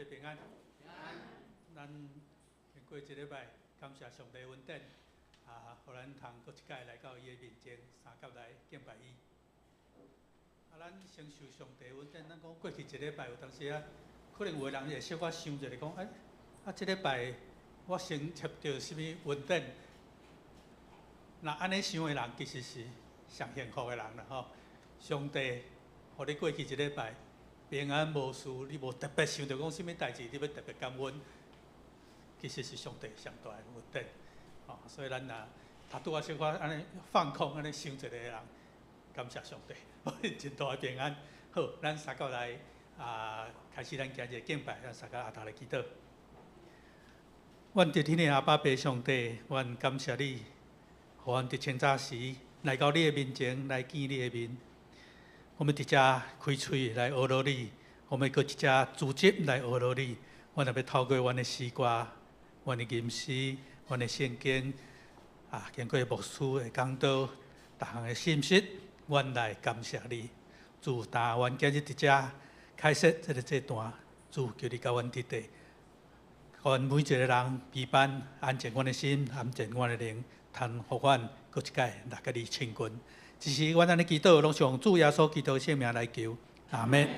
岁平安。咱经过一礼拜，感谢上帝恩典，互咱通搁一届来到伊的面前，三甲来敬拜伊。咱承受上帝恩典，咱讲过去一礼拜有当时可能有个人会小可想一下，讲这礼拜我先接到什么恩典？那安尼想的人，其实是上幸福的人啦吼。上帝，互你过去一礼拜平安无事，你无特别想到讲什么代志，你要特别感恩，其实是上帝上大的恩典。所以咱拄啊小可安尼放空安尼想一个人，感谢上帝，真大的平安。好，咱三个来开始咱今日敬拜，咱三个下头来祈祷。阮伫天的阿爸爸上帝，阮感谢你，互阮伫清早时来到你的面前来见你的面。我们伫遮开嘴来学罗你，我们搁伫遮组织来学罗你。阮也要透过阮的诗歌、阮的吟诗、阮的圣经，经过牧师的讲道、逐项的信息，阮来感谢你。主，阮今日伫遮开设这个这段，主求你甲阮伫地，互阮每一个人平安安静阮的心，安静阮的灵，通互阮搁一届来甲你亲近。只是阮安尼祈祷，拢是用主耶稣基督圣名来求，阿门。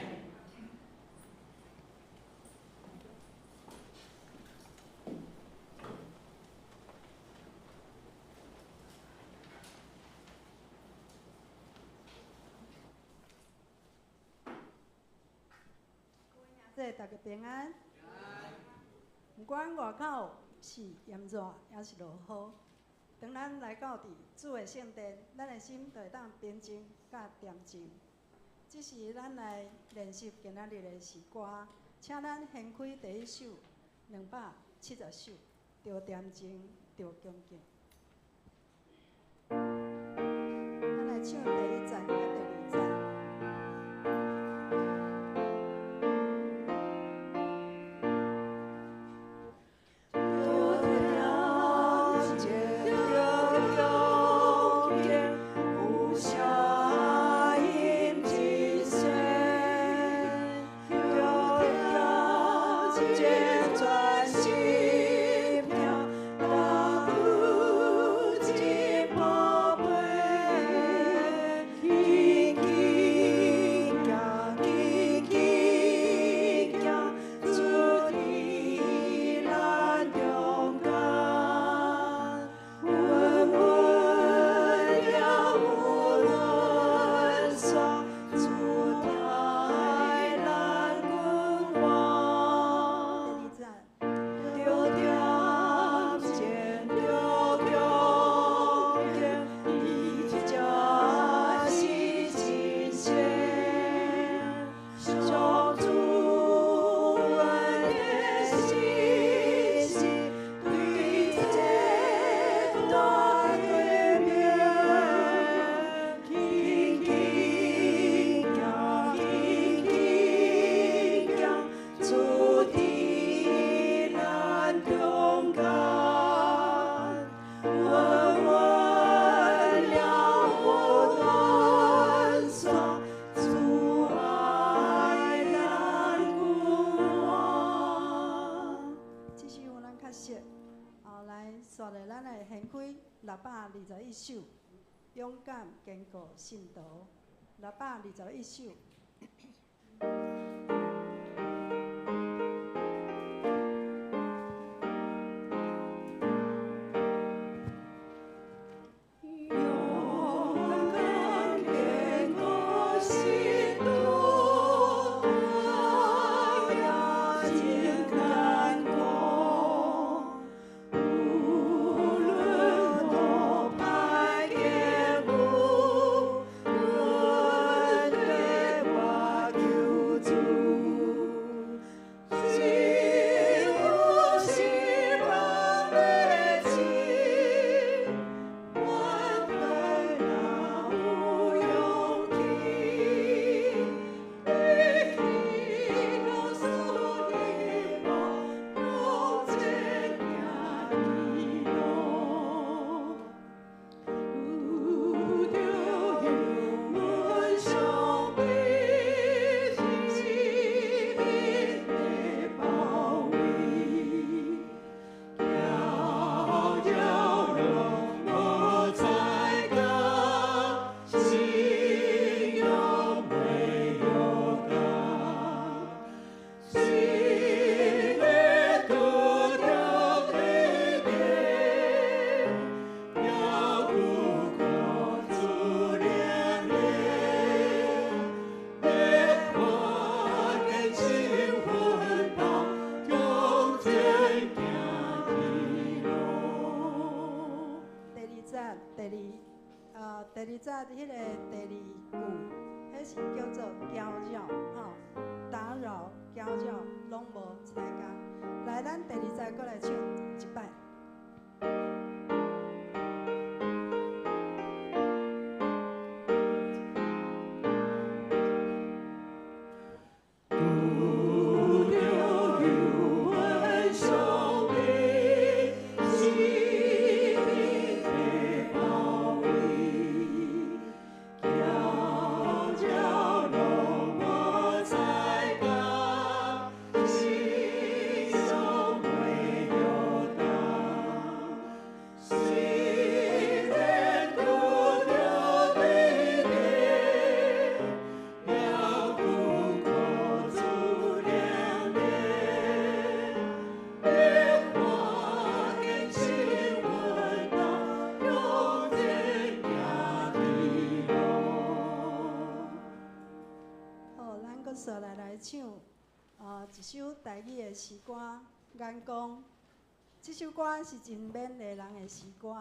大家平安。不管外口是炎热还是落雨，当咱来到主的圣殿，咱的心就会当平静甲恬静。只是咱来练习今仔日的诗歌，请咱掀开第一首270首，着恬静，着恭敬。咱来唱第1站甲第2站。621首，勇敢坚固信徒，621首。我第二则迄个第二句，迄是叫做搅扰吼，打扰、搅扰拢无采共。来，咱第二则过来唱一摆。一首台语的诗歌《眼光》，这首歌是真勉励人的诗歌。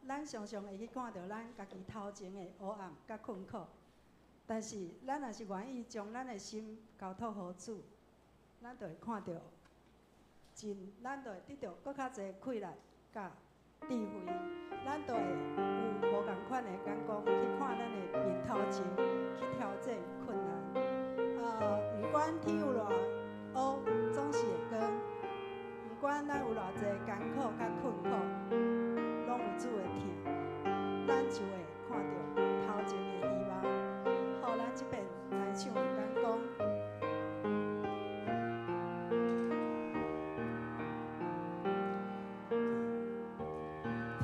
咱常常会去看到咱家己头前的黑暗甲困苦，但是咱若是愿意将咱的心交托予主，咱就会看到咱就会得到搁较侪快乐甲智慧，咱就会有无共款的眼光去看咱的面头前，去调整困难。不管天有偌黑，总是会光；不管咱有偌济艰苦甲困苦，拢有主的疼，咱就会看到头前的希望。好，咱这边来唱《眼光》。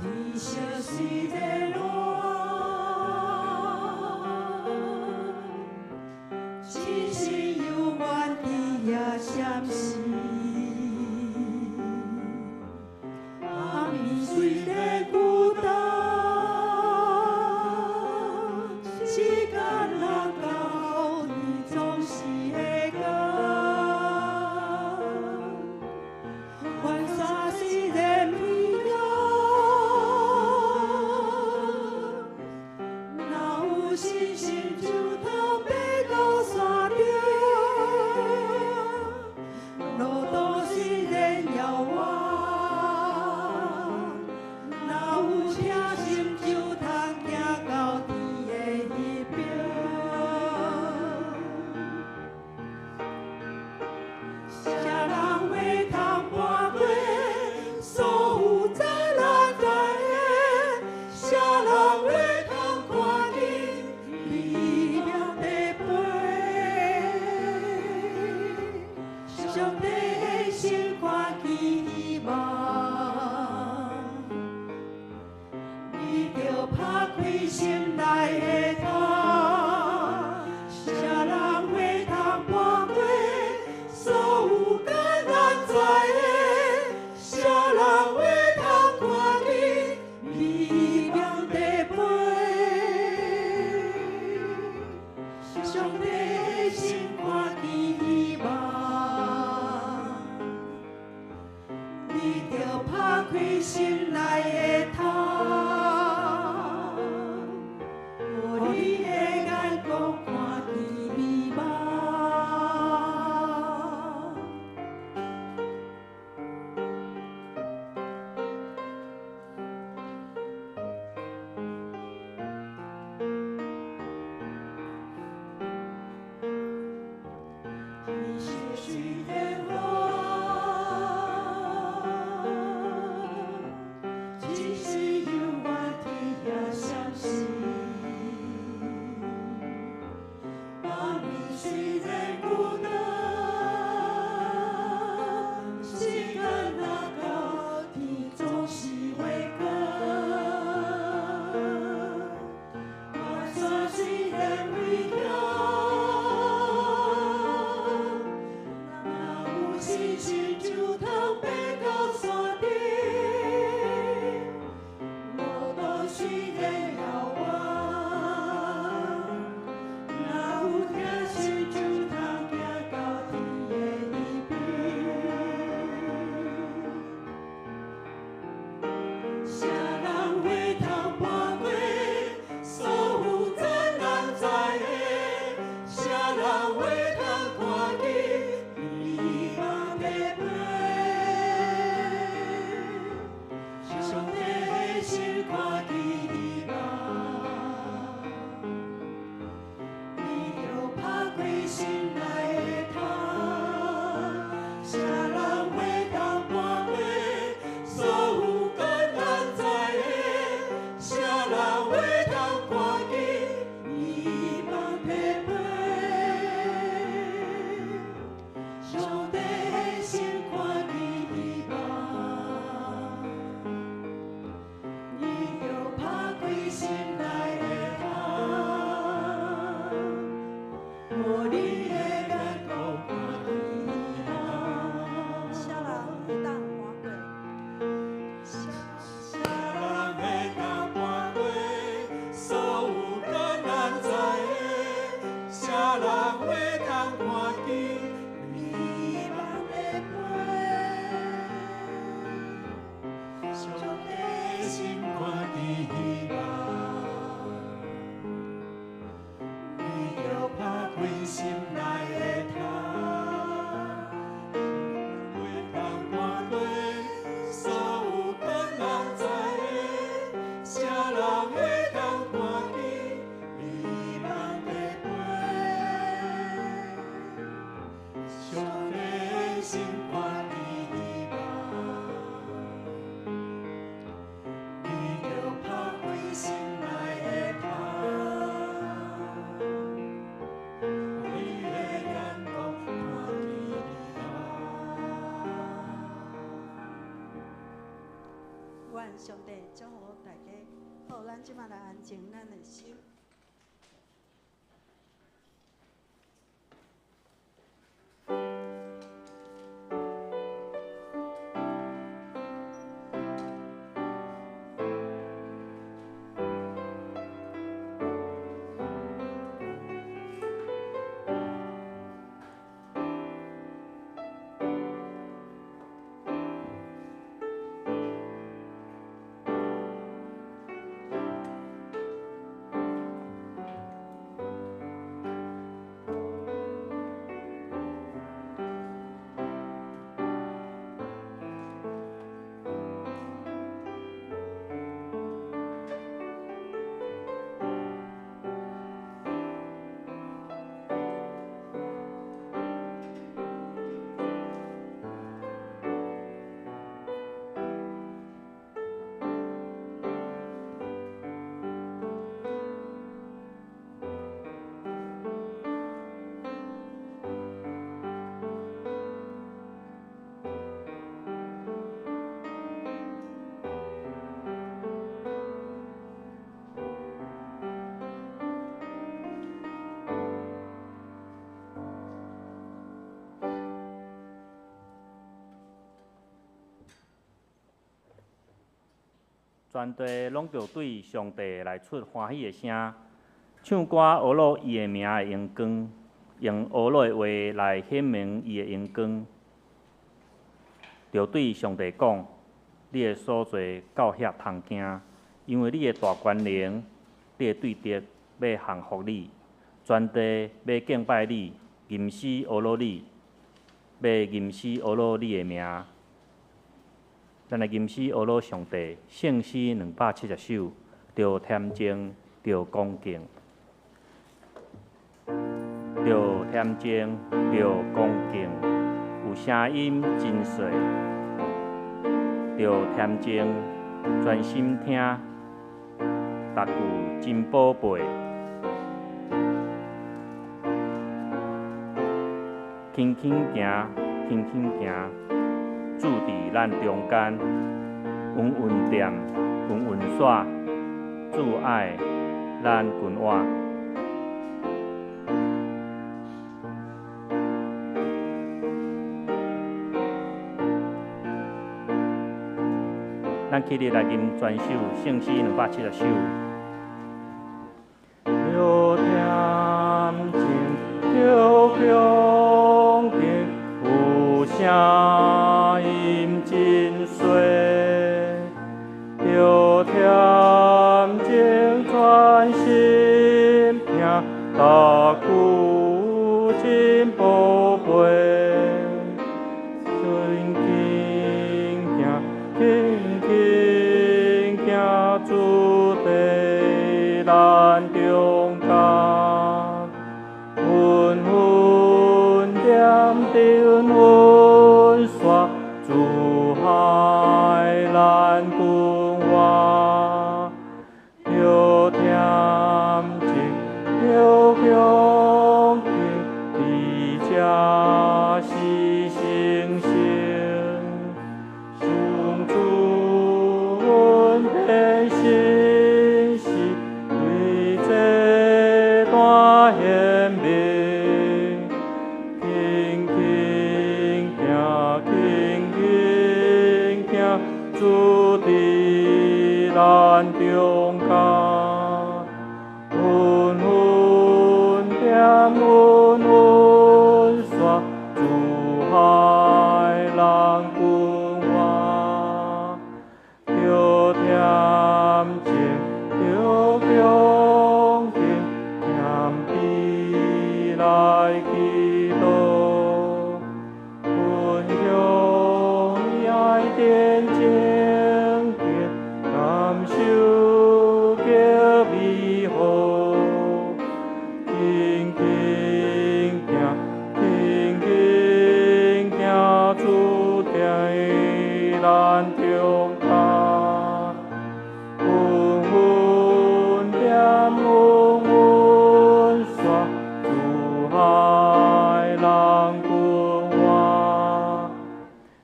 天色是在落。相思，面虽然孤单，时间若到，你总是会讲。繁沙虽然美丽，若有信心就通爬到山顶。路途虽然遥远，若有疼心就通行到天的迄边。啥人会通搬过所有灾难灾厄？啥人会通看见美妙的背？上帝的心看见希望，你着拍开心内的窗。啥人会通搬过所有艰难灾厄？啥人会通看见美妙的背？上帝的心看见希望。你着拍开心内的窗，予你的眼光看见美梦。天色虽然落。只是犹原天涯相思，面虽然孤单，时间若到，天总是会光。繁沙虽然美丽，若有信心就通爬到山顶。虽然遥远，若有疼心就通行到天的迄边。啥人会好，咱即马来安静咱的心。全地拢着对上帝来出欢喜的声，唱歌学落伊的名的荣光，用学落的话来显明伊的荣光。着对上帝讲：你的所做到遐通惊，因为你的大权能，你的对敌要降服你，全地要敬拜你，吟诗学落你，要吟诗学落你的名。咱来吟诗学落上帝，圣诗270首，着恬静，着恭敬，着恬静，着恭敬，有声音真细，着恬静，专心听，逐句真宝贝，轻轻行，轻轻行。住伫咱中间，稳稳掂，稳稳耍，主爱咱君我。咱起立来吟全首圣诗270首。着恬静，着恭敬，有声音真细，着恬静专心听，逐句真宝贝。轻轻行，主地咱中间，稳稳点定稳煞，主海咱君我，着恬静，着恭敬，你才是圣圣。心是对这段显明，轻轻行，轻轻行，主伫咱中间，稳稳点，稳稳煞，主海咱君我，着恬静，着恭敬，谦卑来祈祷，分享你爱典情景，感受叫美好，轻轻行，轻轻行，主在咱中间。稳稳煞，主海咱君我，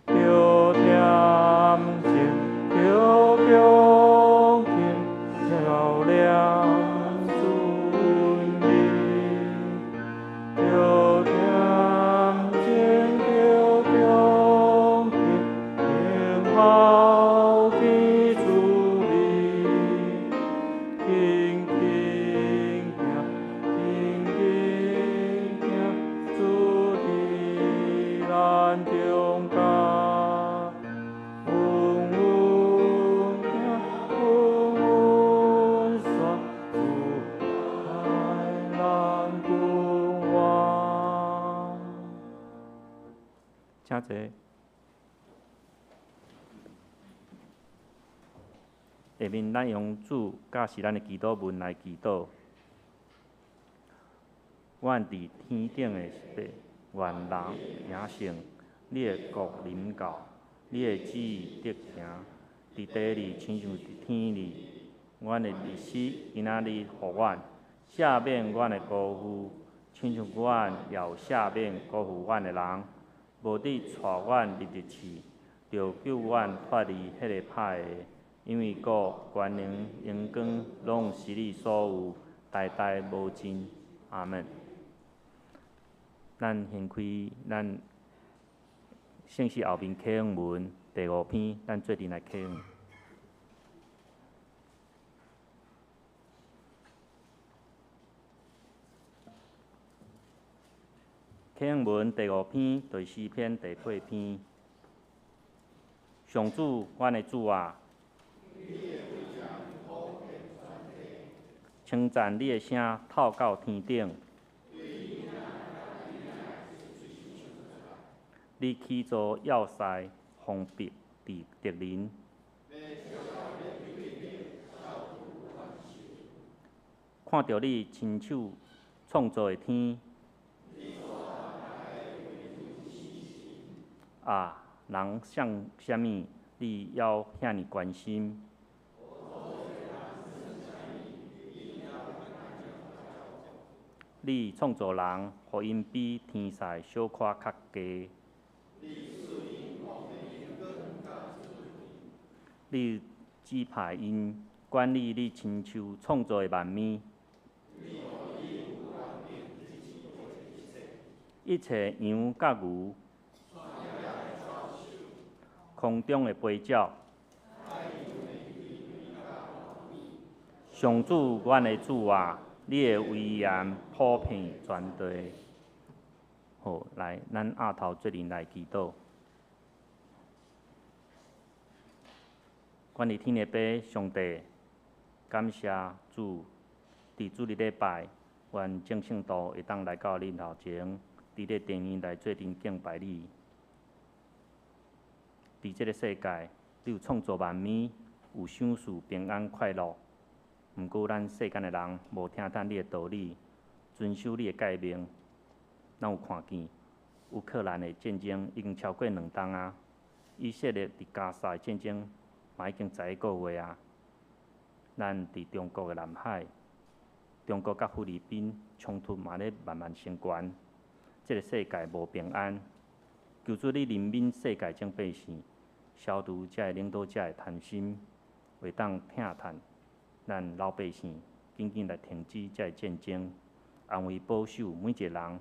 着恬静，着恭敬，照亮主恩义，求天经求中平，平好的主力，轻轻行，轻轻行，主的咱中间。请坐。下面咱用主教示咱的祈祷文来祈祷。阮伫天顶的爸，愿人名圣，你的国临到，你的旨意得行，伫地里亲像伫天里。阮的日时今仔日互阮，赦免阮的辜负，亲像阮也有赦免辜负阮的人。无你带阮入入去，就救阮脱离迄个歹的，因为国、权能、荣光，拢是你所有，代代无尽。阿门。咱掀开咱圣诗后面启示文第5篇，咱做阵来启示。启示文第5篇对诗篇第8篇。上主，阮的主啊，称赞你的声透到天顶。你起造要塞，封闭伫敌人。看到你亲手创造的天。啊，人像啥物，你要遐尼关心？你创造人，互因比天使小可较低。你指派因管理你亲手创造的万物。一切羊甲牛。空中的飞鸟，上主，阮的主啊，你的威严普遍全地。好，来，咱额头做阵来祈祷。阮伫天的爸，上帝，感谢主，伫主日礼拜，愿正圣道会当来到恁头前，伫咧殿院来做阵敬拜你。伫即个世界，你有创造万物，有享受平安快乐。毋过，咱世间的人无听咱你的道理，遵守你的诫命。咱有看见，乌克兰的战争已经超过2冬啊，以色列伫加沙的战争嘛已经11个月啊。咱伫中国的南海，中国甲菲律宾冲突嘛咧慢慢升悬。即个世界无平安，求主你怜悯世界众百姓。消除遮个领导者的贪心，会当疼叹咱老百姓，紧紧来停止遮个战争，安慰保守每一个人。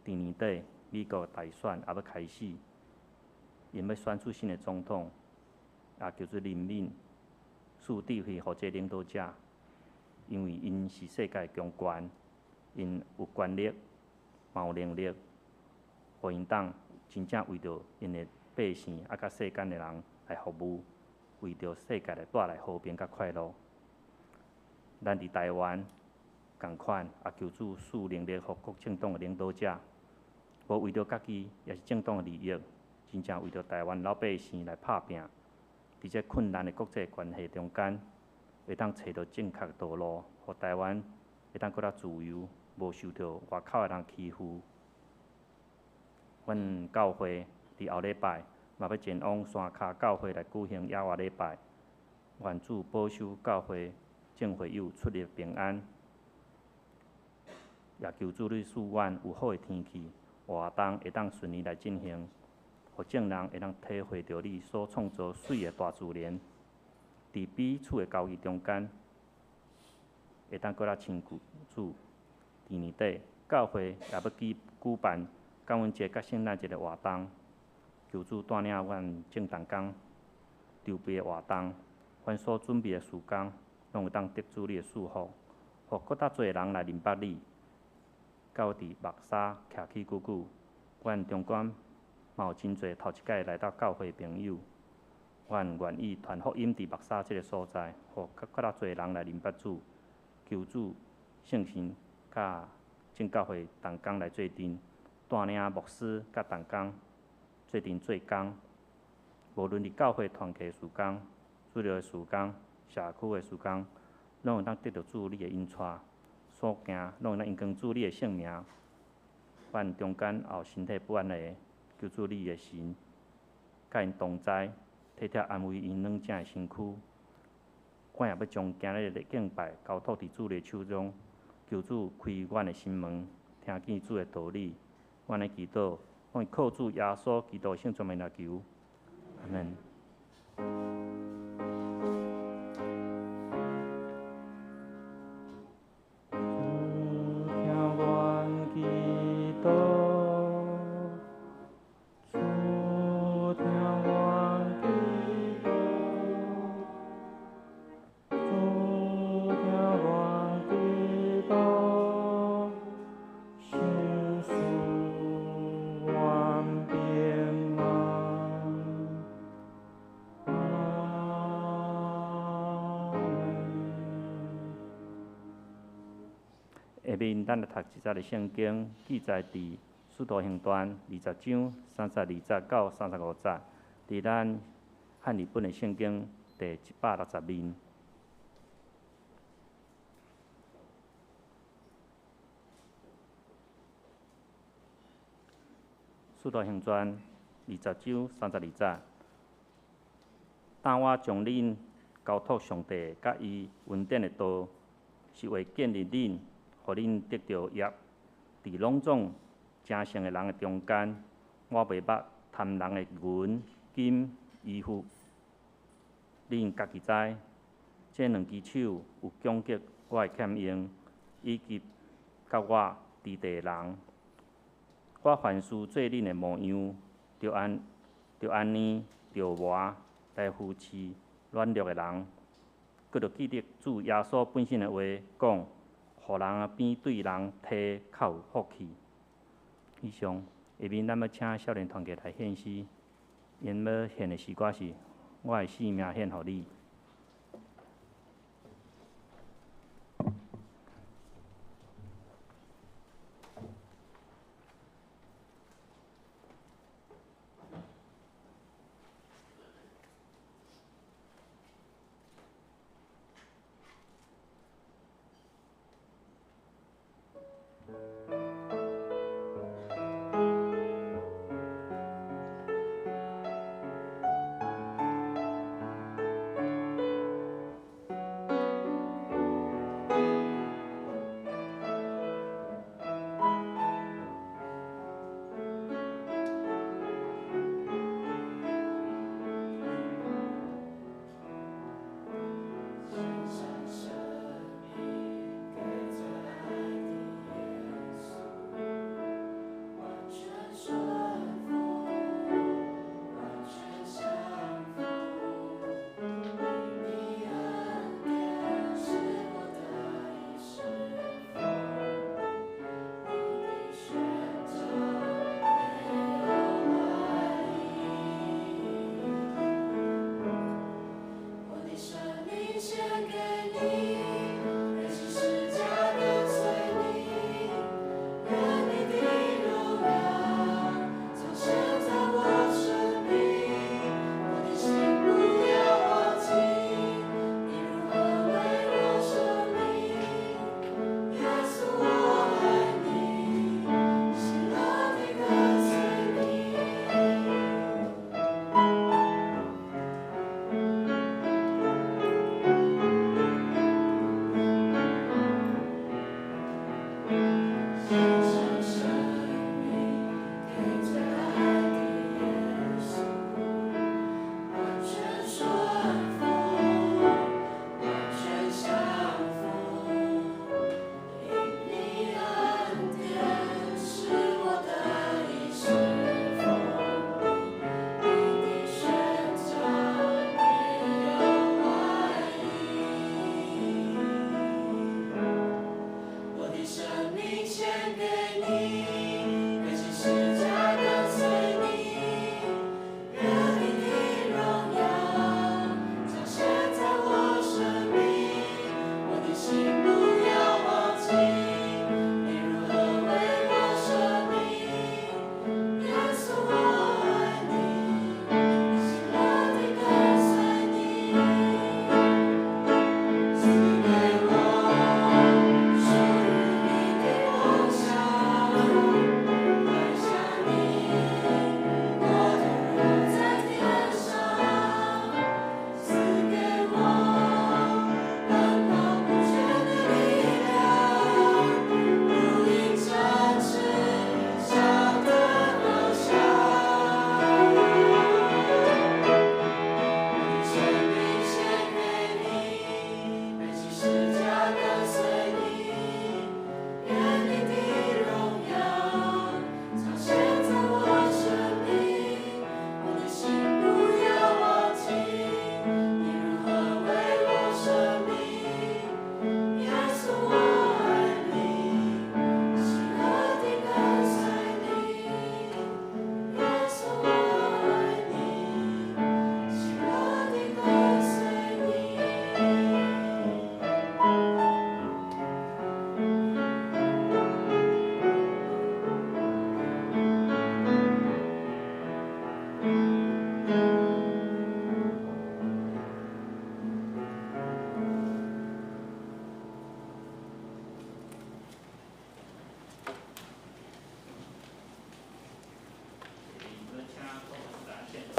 伫年底，美国大选也要开始，因要选出新的总统，也求主怜悯，赐智慧互这领导者，因为因是世界强权，因有权力，嘛有能力，互因当真正为着因的百姓啊，甲世间的人来服务，为着世界来带来和平甲快乐。咱伫台湾共款，也求主赐能力互各政党的领导者，无为着家己，也是政党的利益，真正为着台湾老百姓来拍拼。伫这困难的国际关系中间，会当找到正确道路，互台湾会当搁较自由，无受到外口的人欺负。阮教会伫后礼拜嘛要前往山骹教会来举行耶和华礼拜，愿主保守教会众会友出入平安，也求主你赐阮有好的天气，活动会当顺利来进行，互众人会当体会到你所创造水的大自然。伫伫彼此的交易中间，会当搁来亲主。第二底，教会也要举办感恩节甲圣诞节的活动，求主带领阮正当工筹备的活动，凡所准备的事工，拢会当得主你的祝福，互搁较侪人来认捌你。到伫目沙徛起久久，阮中间嘛有真侪头一届来到教会的朋友，阮愿意传福音伫目沙这个所在，互较侪人来认捌主，求主圣神甲正教会同工来做阵，带领牧师甲同工做阵做工，无论伫教会团契事工、主流的事工、社区的事工，拢会当得到主你的引带，所行拢会当因光主你的圣名。阮中间也有身体不安的，求主你的神，甲因同在，体贴安慰因软正的身躯。阮也要将今日的敬拜交托伫主的手中，求主开阮的心门，听见主的道理。阮的祈祷，我靠主耶稣基督圣全名来求，阿门。下面咱来读一节的圣经，记载伫《使徒行传》20章32节到35节，伫咱汉语本的圣经第160面。《使徒行传》20章32节，但我将恁交托上帝甲伊恩典的道，是为建立恁。互恁得着业，伫拢总正诚的人的中间，我袂捌贪人的银、金、衣服。恁家己知，这两只手有攻击我的欠用，以及甲我伫地人。我凡事做恁的模样，就安尼着磨来扶持软弱的人，佮着记得主耶稣本身的话讲。互人边对人体较有福气。以上，下面咱要请少年团体来献诗，因要献的诗歌是《我的性命献互你》。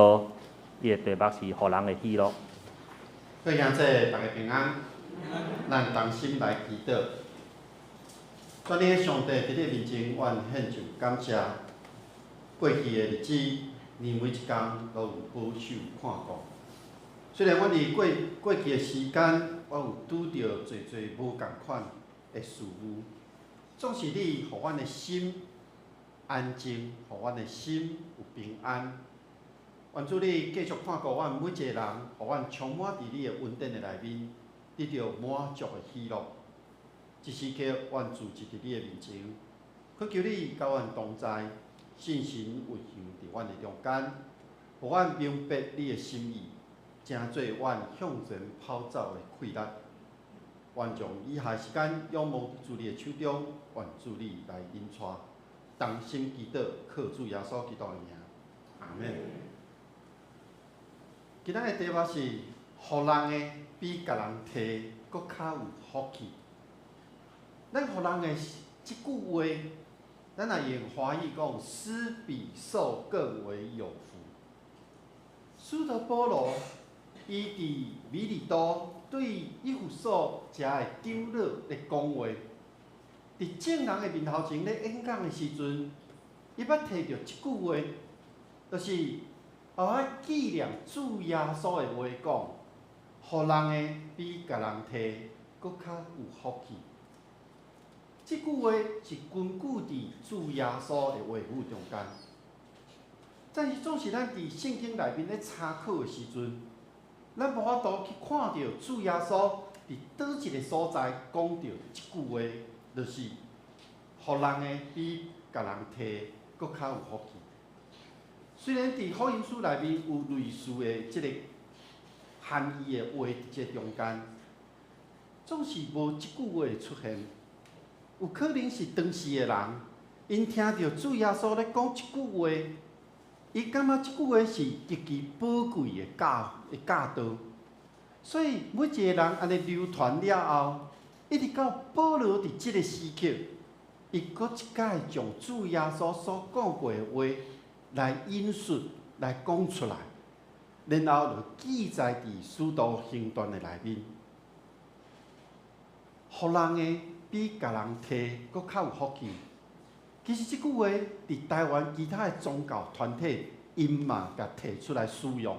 伊的题目是互人的喜乐。各位兄弟，大家平安。咱同心来祈祷。全能的上帝伫你面前，愿献上感谢。过去的日子，你每一天都有保守看顾。虽然我伫过去的时间，我有拄着侪无共款的事物，总是你，互阮的心安静，互阮的心有平安。愿主你继续看顾阮每一个人，互阮充满伫你的恩典的内面，得到满足的喜乐。一时刻，愿自置伫你的面前，恳求你甲阮同在，信心运行伫阮的中间，互阮明白你的心意，成做阮向前跑走的气力。愿将以下时间仰望伫主你的手中，愿主你来引带，同心祈祷，靠主耶稣基督的名，阿门。今仔的题目是：互人的比甲人摕搁较有福气。咱互人的即句话，咱也用华语讲，施比受更为有福。使徒保罗，伊伫米利都对以弗所遮的长老咧讲话，伫众人的面头前咧演讲的时阵，伊捌摕到即句话，就是我纪念主耶稣的话讲，互人的比甲人摕搁较有福气。即句话是根据伫主耶稣的话语中间，但是总是咱伫圣经内面咧参考的时阵，咱无法度去看到主耶稣伫倒一个所在讲到即句话，就是互人的比甲人摕搁较有福气。虽然伫福音书内面有类似的即个含义的话伫这中间，总是无即句话出现。有可能是当时的人，因听到主耶稣咧讲即句话，伊感觉即句话是极其宝贵的教导，所以每一个人安尼流传了后，一直到保罗伫即个时刻，伊搁一届将主耶稣所讲过的话来引述、来讲出来，然后就记载伫使徒行传的内面，互人的比甲人摕搁较有福气。其实即句话伫台湾其他的宗教团体，因嘛甲摕出来使用，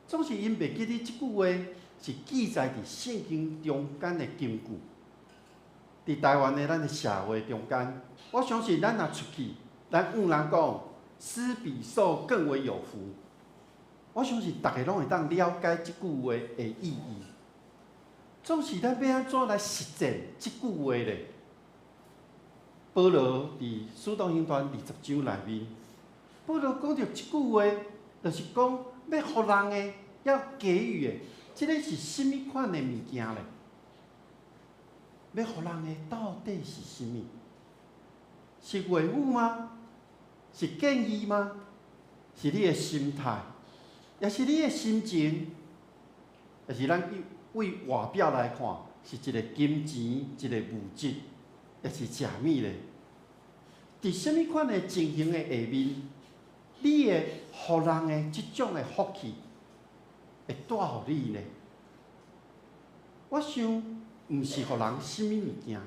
总是因袂记得即句话是记载伫圣经中间的金句。伫台湾的咱的社会中间，我相信咱若出去，咱人讲施比受更为有福，我相信大家拢会当了解即句话的意义。总是咱要安怎来实践即句话咧？保罗伫使徒行传20章内面，保罗讲到即句话，就是讲要互人的要给予的，即个是甚物款的物件咧？要互人的到底是甚物？是话语吗？是建议吗？是你的心态，也是你的心情，也是咱为外表来看，是一个金钱、一个物质，也是食物咧？伫什物款的情形的下面，你的互人的即种的福气，会带互你呢？我想，毋是互人什物物件，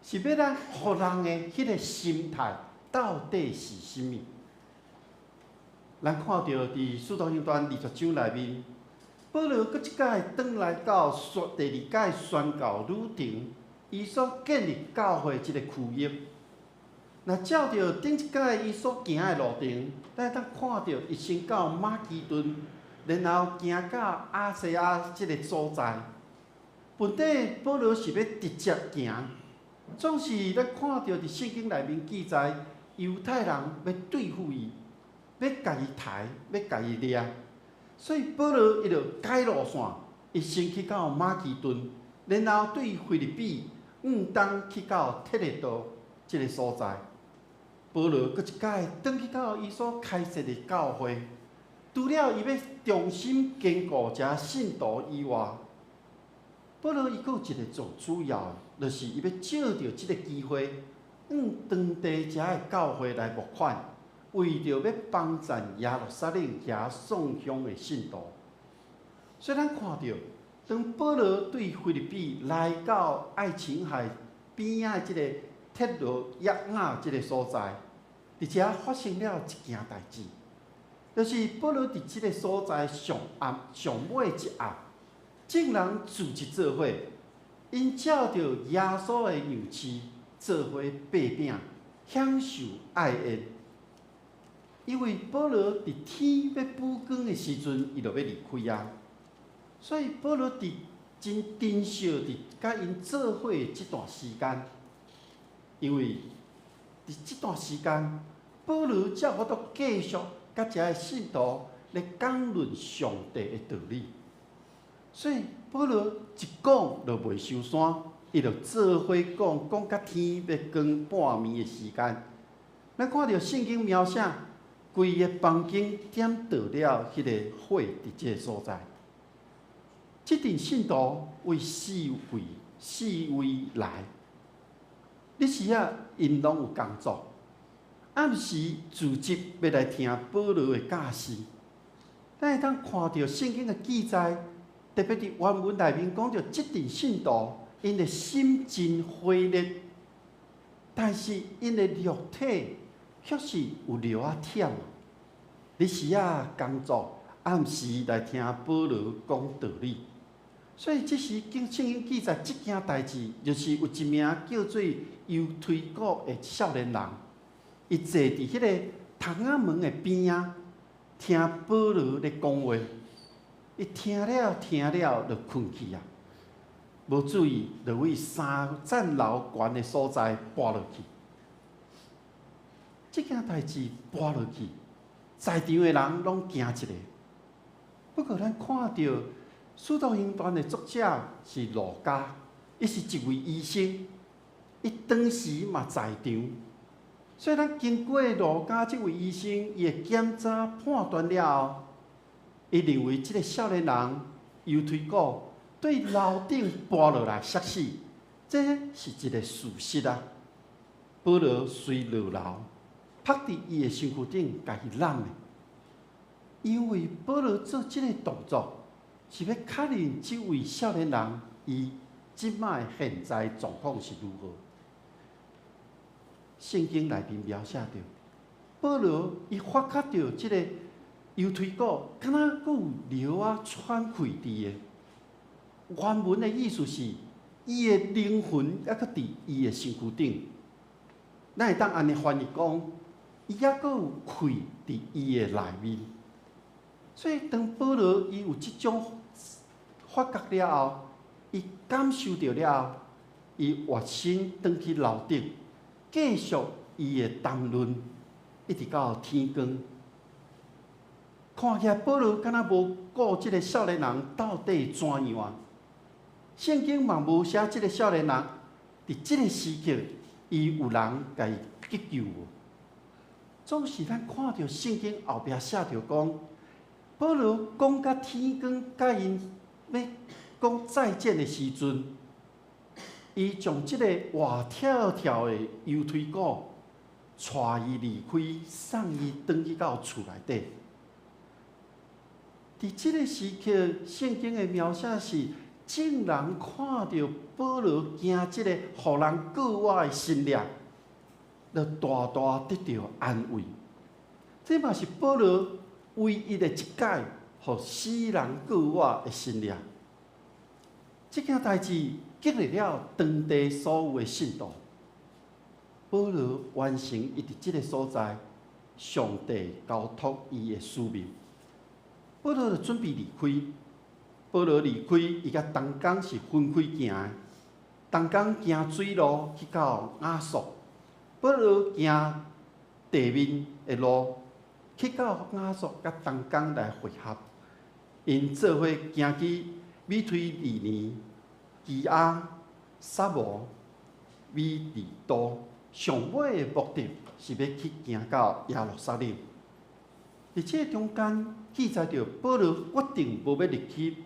是要咱互人的迄个心态到底是什物？咱看到伫《使徒行传》20章内面。保罗搁一届转来到第二届宣教旅程，伊所建立教会即个区域。若照着顶一届伊所行的路程，咱会当看到伊先到马其顿，然后行到亚细亚即个所在。本底保罗是要直接行，总是咱看到伫圣经内面记载，犹太人要对付伊，要甲伊抬，要甲伊掠。所以保罗伊就改路线，伊先去到马其顿，然后对菲律宾东去到特列岛即个所在。保罗搁一届转去到伊所开设的教会，除了伊要重新坚固遮信徒以外，保罗伊搁有一个最主要的，就是伊要借着即个机会，当地遮的教会来募款，为着要帮赞耶路撒冷遐送香的信徒。所以咱看到，当保罗对腓立比来到爱琴海边仔的即个铁路约亚即个所在，伫遮发生了一件代志，就是保罗伫即个所在上尾一暗，众人聚集做伙，因照着耶稣的样式做伙擘饼，享受爱宴。因为保罗伫天要补光的时阵，伊就要离开啊，所以保罗伫真珍惜伫甲因做伙的即段时间，因为伫即段时间，保罗才有法度继续甲遮个信徒来讲论上帝的道理。所以保罗一讲就袂收山，伊就做伙讲到天要光半暝的时间。咱看到圣经描写，规个房间点着了迄个火伫即个所在。即阵信徒为四围来，日时啊，因拢有工作，暗时聚集要来听保罗的教示。咱会当看到圣经的记载，特别伫原文内面讲到，即阵信徒因的心真火热，但是因的肉体确实有流啊忝。日时啊工作，暗时来听保罗讲道理。所以，即时圣经记载即件代志，就是有一名叫做犹推古的少年人，伊坐伫迄个窗仔门的边仔，听保罗咧讲话。伊听了，就困去啊，无注意就为3层楼悬的所在跌落去。即件代志跌落去，在场的人拢惊一个。不过，咱看到《使徒行传》的作者是路加，伊是一位医生，伊当时嘛在场，所以咱经过路加这位医生伊的检查判断了后，伊认为这个少年人犹推古对楼顶跌落来摔死，这是一个事实啊。保罗随落楼，拍伫伊的身躯顶，家己揽的，因为保罗做这个动作。是要确认这位少年人伊即摆现在状况是如何？圣经内面描写到，保罗伊发觉到即个犹推古，敢若佫有流啊喘气伫的。原文的意思是，伊的灵魂还佫伫伊的身躯顶。咱会当安尼翻译讲，伊还佫有气伫伊的内面。所以当保罗伊有即种发觉了后，伊感受到了后，伊活身转去楼顶，继续伊的谈论，一直到天光。看起来保罗敢若无顾即个少年人到底怎样啊？圣经嘛无写即个少年人伫即个时刻，伊有人甲伊急救无？总是咱看到圣经后壁写着讲，保罗讲甲天光，甲因要讲再见的时阵，伊将即个活跳跳的犹推古带伊离开，送伊转去到厝内底。伫即个时刻，圣经的描写是，众人看到保罗行即个互人告我的心力，就大大得到安慰。这嘛是保罗唯一的一解，互世人告我的心力。这件代志激励了当地所有的信徒。保罗完成伊伫即个所在，上帝交托伊的使命。保罗就准备离开。保罗离开，伊甲同工是分开行的。同工行水路去到亚述，保罗行地面的路去到亚述，甲同工来会合。因做伙行去米推利尼、基亚、撒摩、米利都，上尾的目的是要去行到耶路撒冷。伫这中间记载着保罗决定无要入去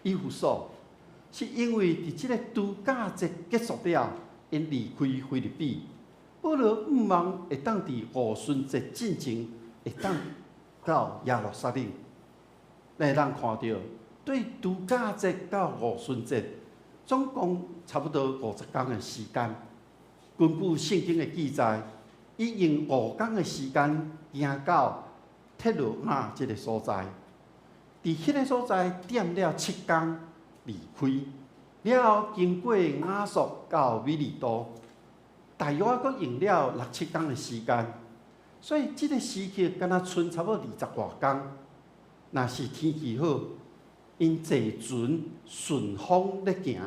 以弗所，是因为伫即个度假节结束了，因离开腓立比，保罗毋望会当伫五旬节进前会当到耶路撒冷，咱会当看到对度假节到五旬节，总共差不多50天的时间。根据圣经的记载，伊用5天的时间行到铁罗亚这个所在，伫迄个所在点了7天离开，了后经过亚述到米利都，大约阁用了6、7天的时间，所以这个时期敢若剩差不多20多天。若是天气好，因坐船顺风咧行，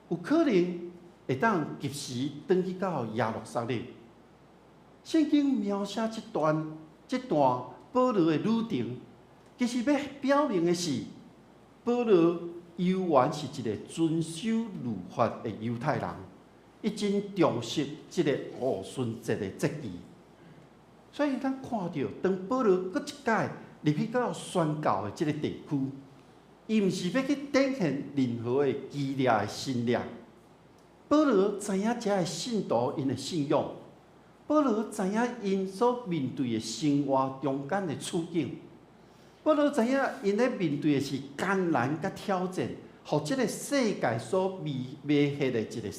有可能会当及时转去到耶路撒冷。圣经描写这段保罗的旅程，其实要表明的是，保罗犹原是一个遵守律法的犹太人，伊真重视这个五旬节的节期。所以咱看到，当保罗搁一届入去到宣教的这个地区，伊毋是要去展现任何的激烈的信仰。保罗知影遮的信徒因的信仰，保罗知影因所面对的生活中间的处境，保罗知影因咧面对的是艰难甲挑战，互即个世界所威胁的一个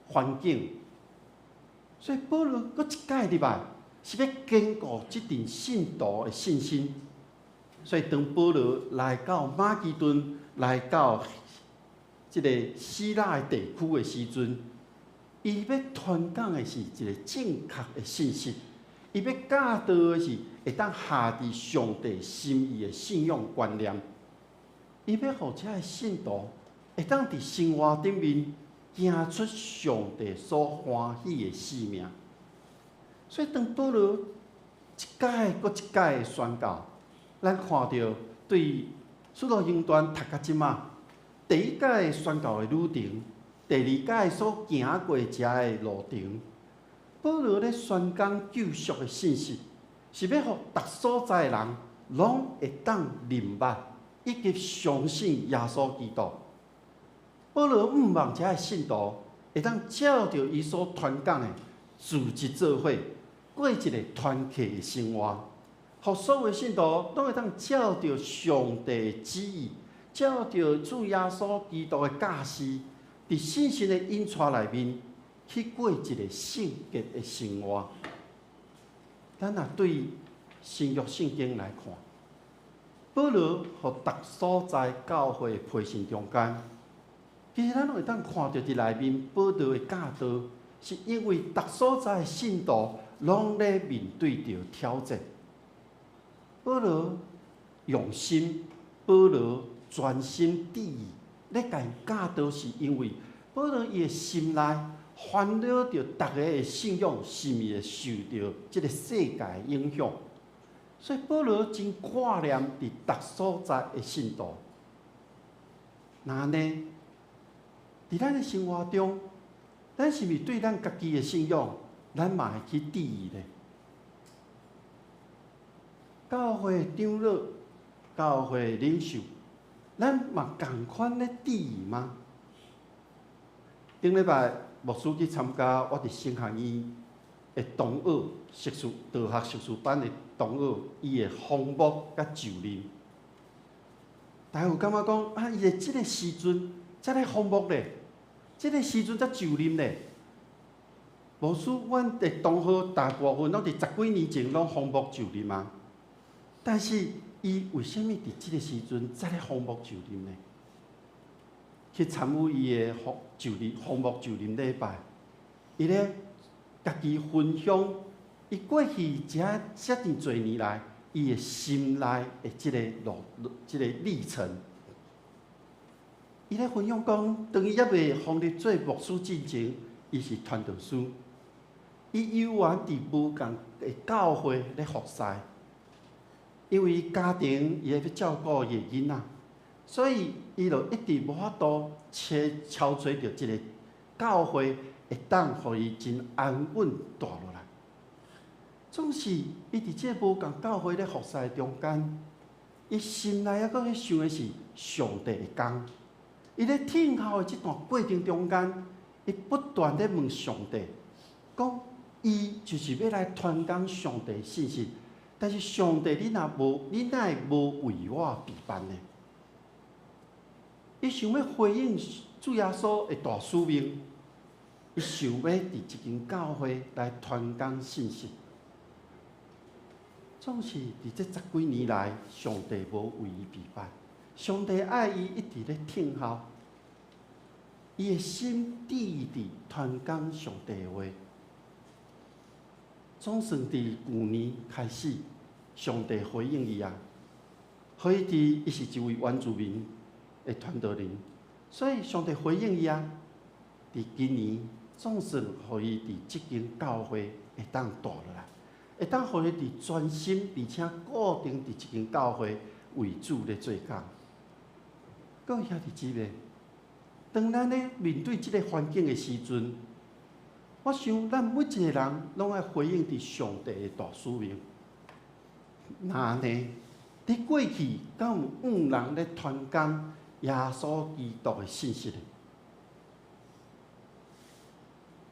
环境。所以保罗搁一届入来，是要坚固即阵信徒的信心。所以当保罗来到马其顿，来到即个希腊的地区的时阵，伊要传讲的是一个正确的信息，伊要教导的是会当下伫上帝心意的信仰观念，伊要互遮的信徒会当伫生活顶面行出上帝所欢喜的使命。所以当保罗一届搁一届的宣教，咱看到对使徒行传读到即马，第一届宣教的旅程，第二届所行过遮的路程，保罗咧宣讲救赎的信息，是要互逐所在的人拢会当明白以及相信耶稣基督。保罗毋望遮的信徒会当照着伊所传讲的组织做伙，过一个团契的生活。互所有信徒拢会当照着上帝的旨意，照着主耶稣基督的教示，伫信心的引带内面去过一个圣洁的生活。咱若对新约圣经来看，保罗互逐所在教会的培训中间，其实咱会当看到伫内面保罗的教导，是因为逐所在的信徒拢咧面对着挑战。保罗用心，保罗专心致意，咧甲因教导，是因为保罗伊的心内烦恼着逐个的信仰是毋是会受到即个世界的影响，所以保罗真挂念伫逐所在的信徒。那安尼，伫咱的生活中，咱是毋是对咱家己的信仰，咱嘛会去质疑咧？教会长老、教会领袖，咱嘛共款咧质疑吗？顶礼拜牧师去参加我伫圣学院的同学道学硕士班的同学，伊的风目甲就任，大家有感觉讲啊，伊的即个时阵才咧风目咧，即个时阵才就任咧。牧师，阮的同学大部分拢伫10几年前拢风目就任啊。但是，伊为什么伫即个时阵才咧风目就任呢？去参与伊的风目就任礼拜，伊咧家己分享，伊过去遮真侪年来，伊的心内的即个历程。伊咧分享讲，当伊还未奉入做牧师之前，伊是传道师，伊犹原伫无共的教会咧服侍。因为家庭伊要照顾伊的囡仔，所以伊就一直无法度敲找着一个教会会当互伊真安稳住落来。总是伊伫即个无共教会咧服侍中间，伊心内还阁咧想的是上帝的工。伊咧听候的即段过程中间，伊不断咧问上帝，讲伊就是要来传讲上帝信息。但是上帝，你若会无为我备办呢？伊想要回应主耶稣的大使命，伊想要伫一间教会来传讲信息。总是伫这10几年来，上帝无为伊备办，上帝爱伊一直咧听候，伊的心志伫传讲上帝的话。总算伫旧年开始，上帝回应伊啊，互伊伊是一位原住民的传道人，所以上帝回应伊啊，伫今年总算互伊伫即间教会会当住落来，会当互伊伫专心而且固定伫即间教会为主咧做工。各位兄弟姊妹，当咱咧面对即个环境的时阵，我想，咱每一个人拢爱回应伫上帝的大使命。那呢？伫过去，敢有人咧传讲耶稣基督的信息咧？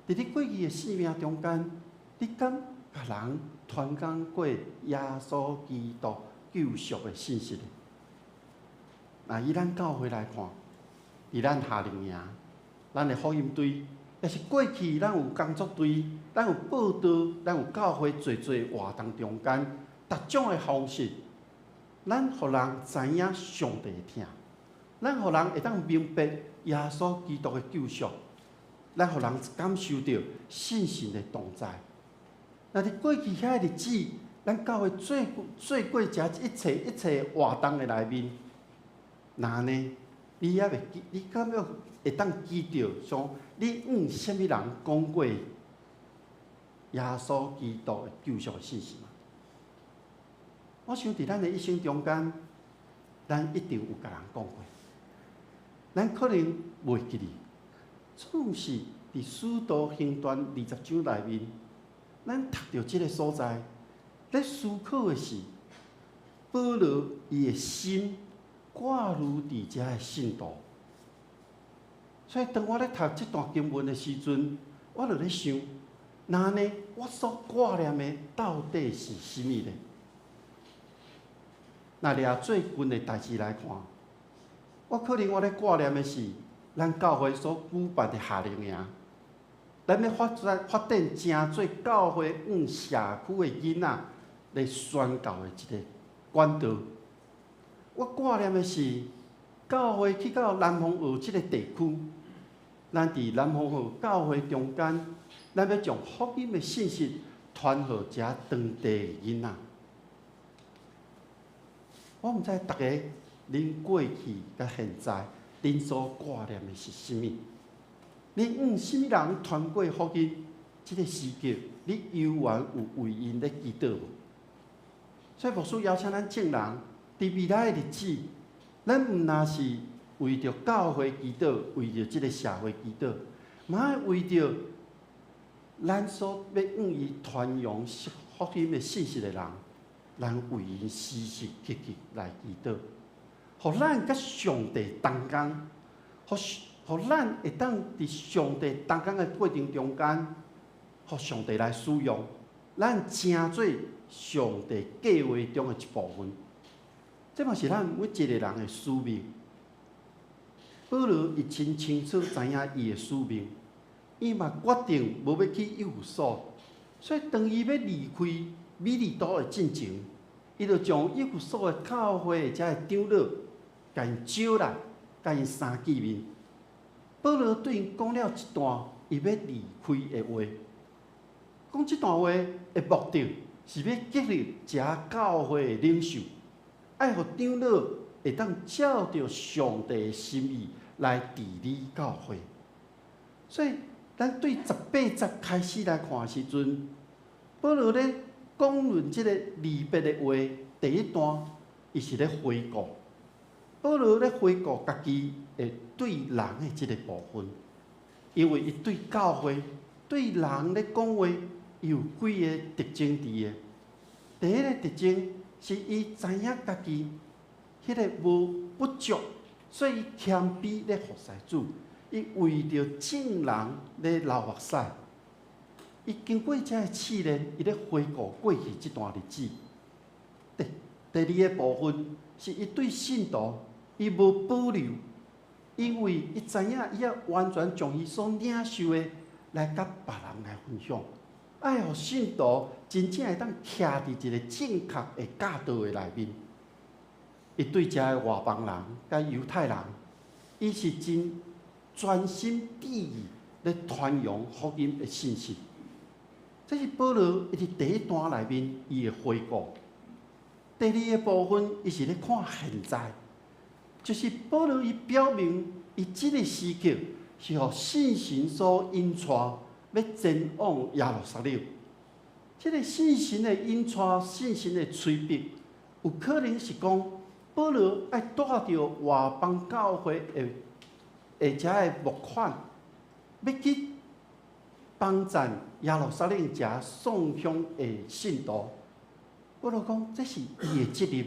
伫你过去的生命中间，你敢甲人传讲过耶稣基督救赎的信息咧？那以咱教会来看，伫咱夏令营，咱的福音队。也是过去，咱有工作队，咱有报道，咱有教会侪活动中间，各种的方式，咱互人知影上帝的疼，咱互人会当明白耶稣基督的救赎，咱互人感受到信心的同在。那伫过去遐日子，咱教会做过遮一切活动的内面，那呢？你也袂记，你敢要会当记着像你什么人讲过耶稣基督的救赎的信息吗？我想伫咱的一生中间，咱一定有甲人讲过，咱可能袂记哩。总是伫《使徒行传》20章内面，咱读到即个所在，咧思考的是保罗伊的心。挂入伫遮的信徒，所以当我咧读这段经文的时阵，我就咧想，那呢，我所挂念的到底是甚物呢？那掠最近的代志来看，我可能我咧挂念的是咱教会所举办的夏令营，咱要发展真做教会社区的囡仔来宣教的一个管道。我挂念的是，教会去到南方澳这个地区，咱伫南方澳教会中间，咱要将福音的信息传予遮当地的囡仔。我毋知大家恁过去甲现在，恁所挂念的是甚物？恁什么人传过福音？这个时刻，你犹原有为因咧祈祷无？所以牧师邀请咱众人。伫未来的日子，咱毋但是为着教会祈祷，为着即个社会祈祷，嘛要为着咱所要伊传扬福音的信息的人，咱为因时时刻刻来祈祷，互咱甲上帝同工，互咱会当伫上帝同工的过程中间，互上帝来使用，咱成做上帝计划中的一部分。这嘛是咱每一个人的使命。保罗伊真清楚知影伊的使命，伊嘛决定无要去以弗所，所以当伊要离开米利都的进程，伊就将以弗所的教会遮的长老，甲因招来，甲因相见面。保罗对因讲了一段伊要离开的话，讲这段话的目的是要激励遮教会的领袖。爱互长老会当照着上帝的心意来治理教会，所以咱对18节开始来看的时阵，保罗咧讲论即个离别的话，第一段伊是咧回顾，保罗咧回顾家己的对人的即个部分，因为伊对教会、对人咧讲话，伊有几个特征伫的。第一个特征。是伊知影家己迄个无不足，所以谦卑咧服侍主。伊为着众人咧流目屎。伊经过遮个试炼，伊咧回顾过去即段日子。第二个部分是伊对信徒，伊无保留，因为伊知影伊要完全将伊所领受的来甲别人来分享，爱互信徒真正会当徛伫一个正确的教导的内面。伊对遮个外邦人甲犹太人，伊是真专心致意咧传扬福音的信息。这是保罗伊伫第一段内面伊的回顾。第二个部分，伊是咧看现在，就是保罗伊表明伊即个时刻是互信心所引带，要前往耶路撒冷。即个信心的引带、信心的催逼，有可能是讲保罗爱带着外邦教会的遮个募款，要去帮赞耶路撒冷遮送香的信徒。保罗讲，这是伊的责任，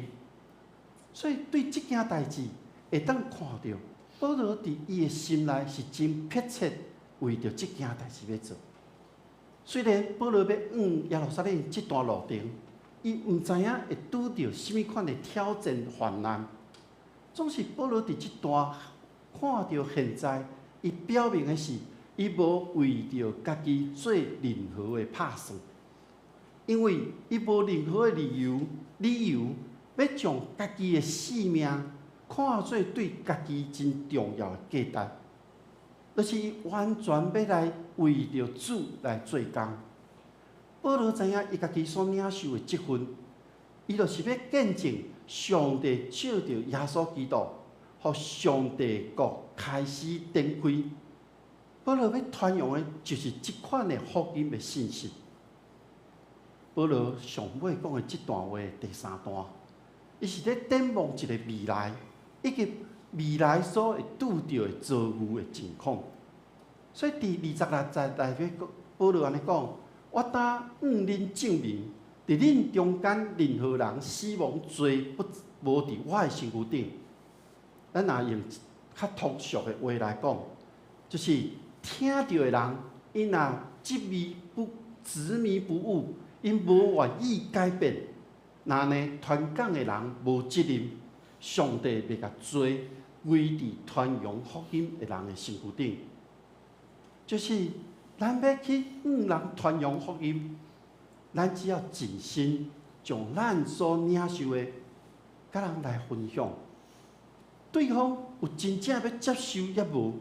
所以对即件代志会当看到，保罗伫伊的心内是真迫切为着即件代志要做。虽然保罗要往耶路撒冷即段路程，伊毋知影会拄着甚物款的挑战患难，总是保罗伫即段看到现在，伊表明的是，伊无为着家己做任何的拍算。因为伊无任何的理由要将家己的性命看作对家己真重要的价值，就是伊完全要来为着主来做工。保罗知影伊家己所领受的职分，伊就是要见证上帝借着耶稣基督，互上帝国开始展开。保罗要传扬的就是即款的福音的信息。保罗上尾讲的即段话第三段，伊是咧展望一个未来，以及未来所会拄着的遭遇的情况。所以第26节内面，保罗安尼讲：我当向恁证明，伫恁中间任何人死亡罪无伫我的身躯顶。咱若用较通俗的话来讲，就是听到的人，因若执迷不悟。因无愿意改变，那呢传讲的人无责任，上帝要甲罪归伫传扬福音的人的身躯顶。就是咱要去向人传扬福音，咱只要尽心将咱所领受的，甲人来分享。对方有真正要接受抑无，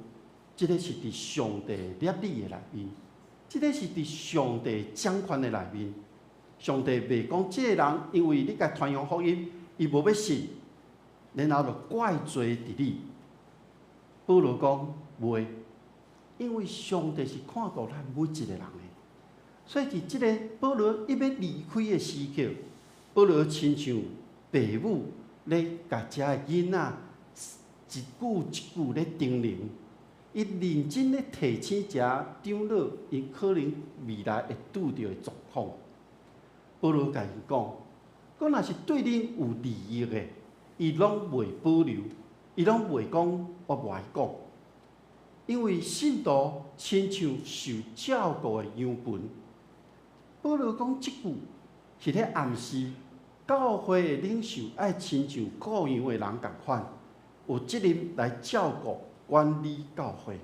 这个是伫上帝业力的内面，这个是伫上帝掌权的内面。上帝袂讲这个人，因为你甲传扬福音，伊无要信，然后就怪罪伫你。保罗讲袂，因为上帝是看到咱每一个人的，所以伫即个保罗伊要离开的时刻，保罗亲像父母咧甲遮个囡仔一句一句咧叮咛，伊认真咧提醒遮长老，因可能未来会拄着的状况。保罗甲因讲，若是对恁有利益的，伊拢袂保留，伊拢袂讲我无爱讲，因为信徒亲像受照顾的样本。保罗讲即句是咧暗示，教会的领袖爱亲像雇养的人共款，有责任来照顾管理教会。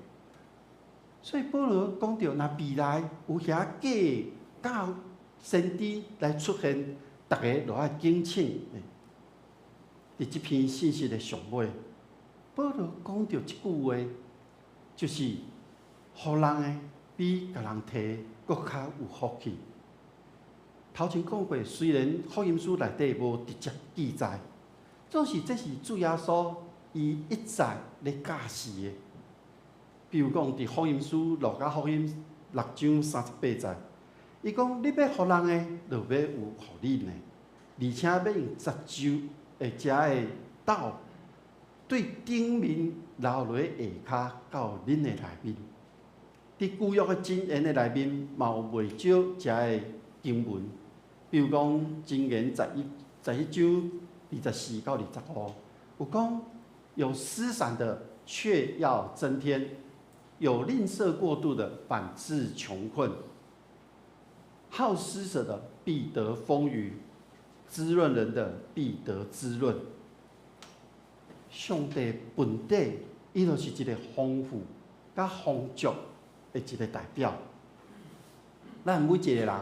所以保罗讲到，若未来有遐假的教先知来出现，大家就要警醒。伫即篇信息的上尾，保罗讲到一句话，就是予人的比甲人摕搁较有福气。头前讲过，虽然福音书内底无直接记载，总是这是主耶稣伊一再咧教示的。比如讲，伫福音书路加福音6章38节。伊讲：你要互人的，就要有互恁的，而且要用杂酒的遮个斗，对顶面留落下骹到恁的内面。伫旧约的箴言的内面，嘛有袂少遮个经文，比如讲箴言11章24到25，有讲有施散的却要增添，有吝啬过度的反致穷困。好施舍的必得丰腴，滋润人的必得滋润。上帝本体，伊就是一个丰富甲丰足的一个代表。咱每一个人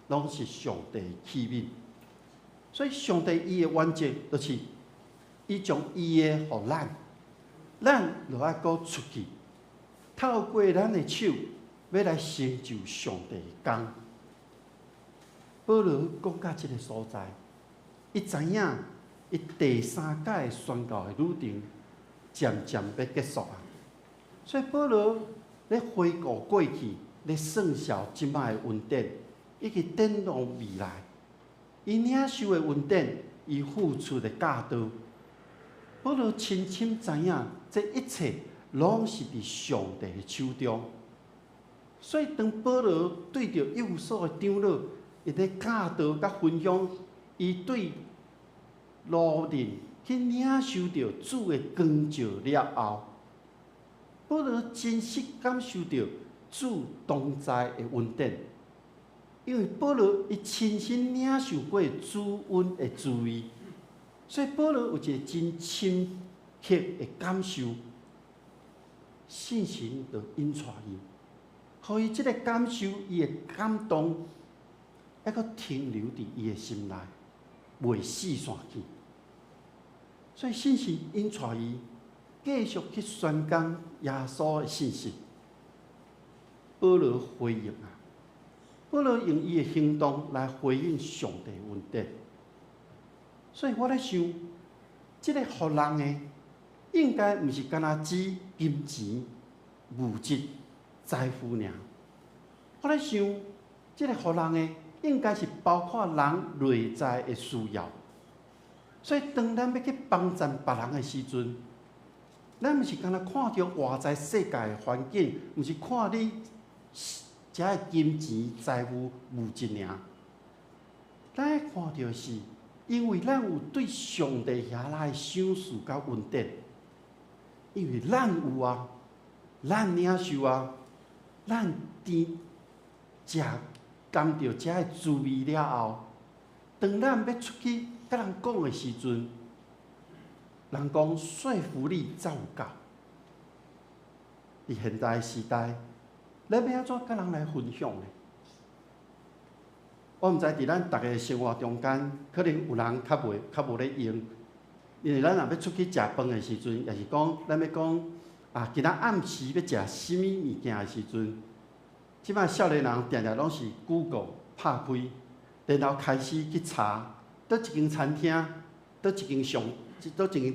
拢是上帝的器皿，所以上帝伊的原则就是伊将伊的互咱，咱就爱搁出去，透过咱的手，要来成就上帝的工。保罗讲到这个所在，伊知影伊第3届宣教的旅程渐渐要结束啊，所以保罗咧回顾过去，咧算小即摆的恩典，以及展望未来。伊领受的恩典，伊付出的价值，保罗深深知影，这一切拢是伫上帝的手中。所以，当保罗对着以弗所的长老，伊咧教导甲分享，伊对路人去领受到主的光照了后，保罗真实感受到主同在的恩典，因为保罗伊亲身领受过主恩的滋味，所以保罗有一个真深刻的感受，信心就引带伊，互伊即个感受，伊的感动，还阁停留伫伊的心内，袂四散去。所以信心引带伊继续去宣讲耶稣的信息。保罗回应啊，保罗用伊的行动来回应上帝的恩典。所以我咧想，即个互人的，应该毋是干那指金钱、物质、财富尔。我咧想，即个互人的，应该是包括人内在的需要。所以，当咱要去帮助别人的时阵，咱毋是干那看到外在世界的环境，毋是看你遮的金钱、财富、物质尔。咱要看到是，因为咱有对上帝遐来的赏赐甲恩典，因为咱有啊，咱领受啊，咱食甘着遮的滋味了后，当咱要出去甲人讲的时阵，人讲说服力才有够。伫现代时代，咱要安怎甲人来分享呢？我毋知伫咱逐个生活中间，可能有人较无咧用，因为咱若要出去食饭的时阵，也是讲咱要讲啊，今仔暗时要食什么物件的时阵，即摆少年人定定拢是 Google 拍开，然后开始去查。倒一间餐厅，倒一间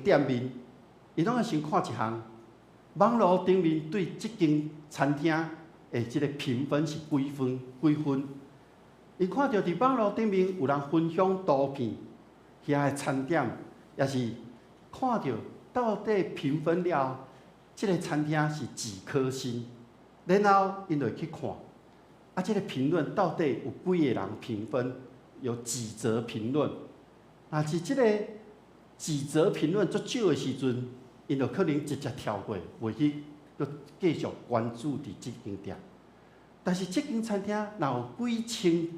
店面，伊拢会先看一项，网络顶面对即间餐厅的即个评分是几分？伊看到伫网络顶面有人分享图片，遐的餐点，也是看到到底评分了，即个餐厅是几颗星，然后因就去看，啊，即个评论到底有几个人评分？有几则评论，若是即个几则评论足少的时阵，因就可能直接跳过，袂去搁继续关注伫即间店。但是即间餐厅若有几千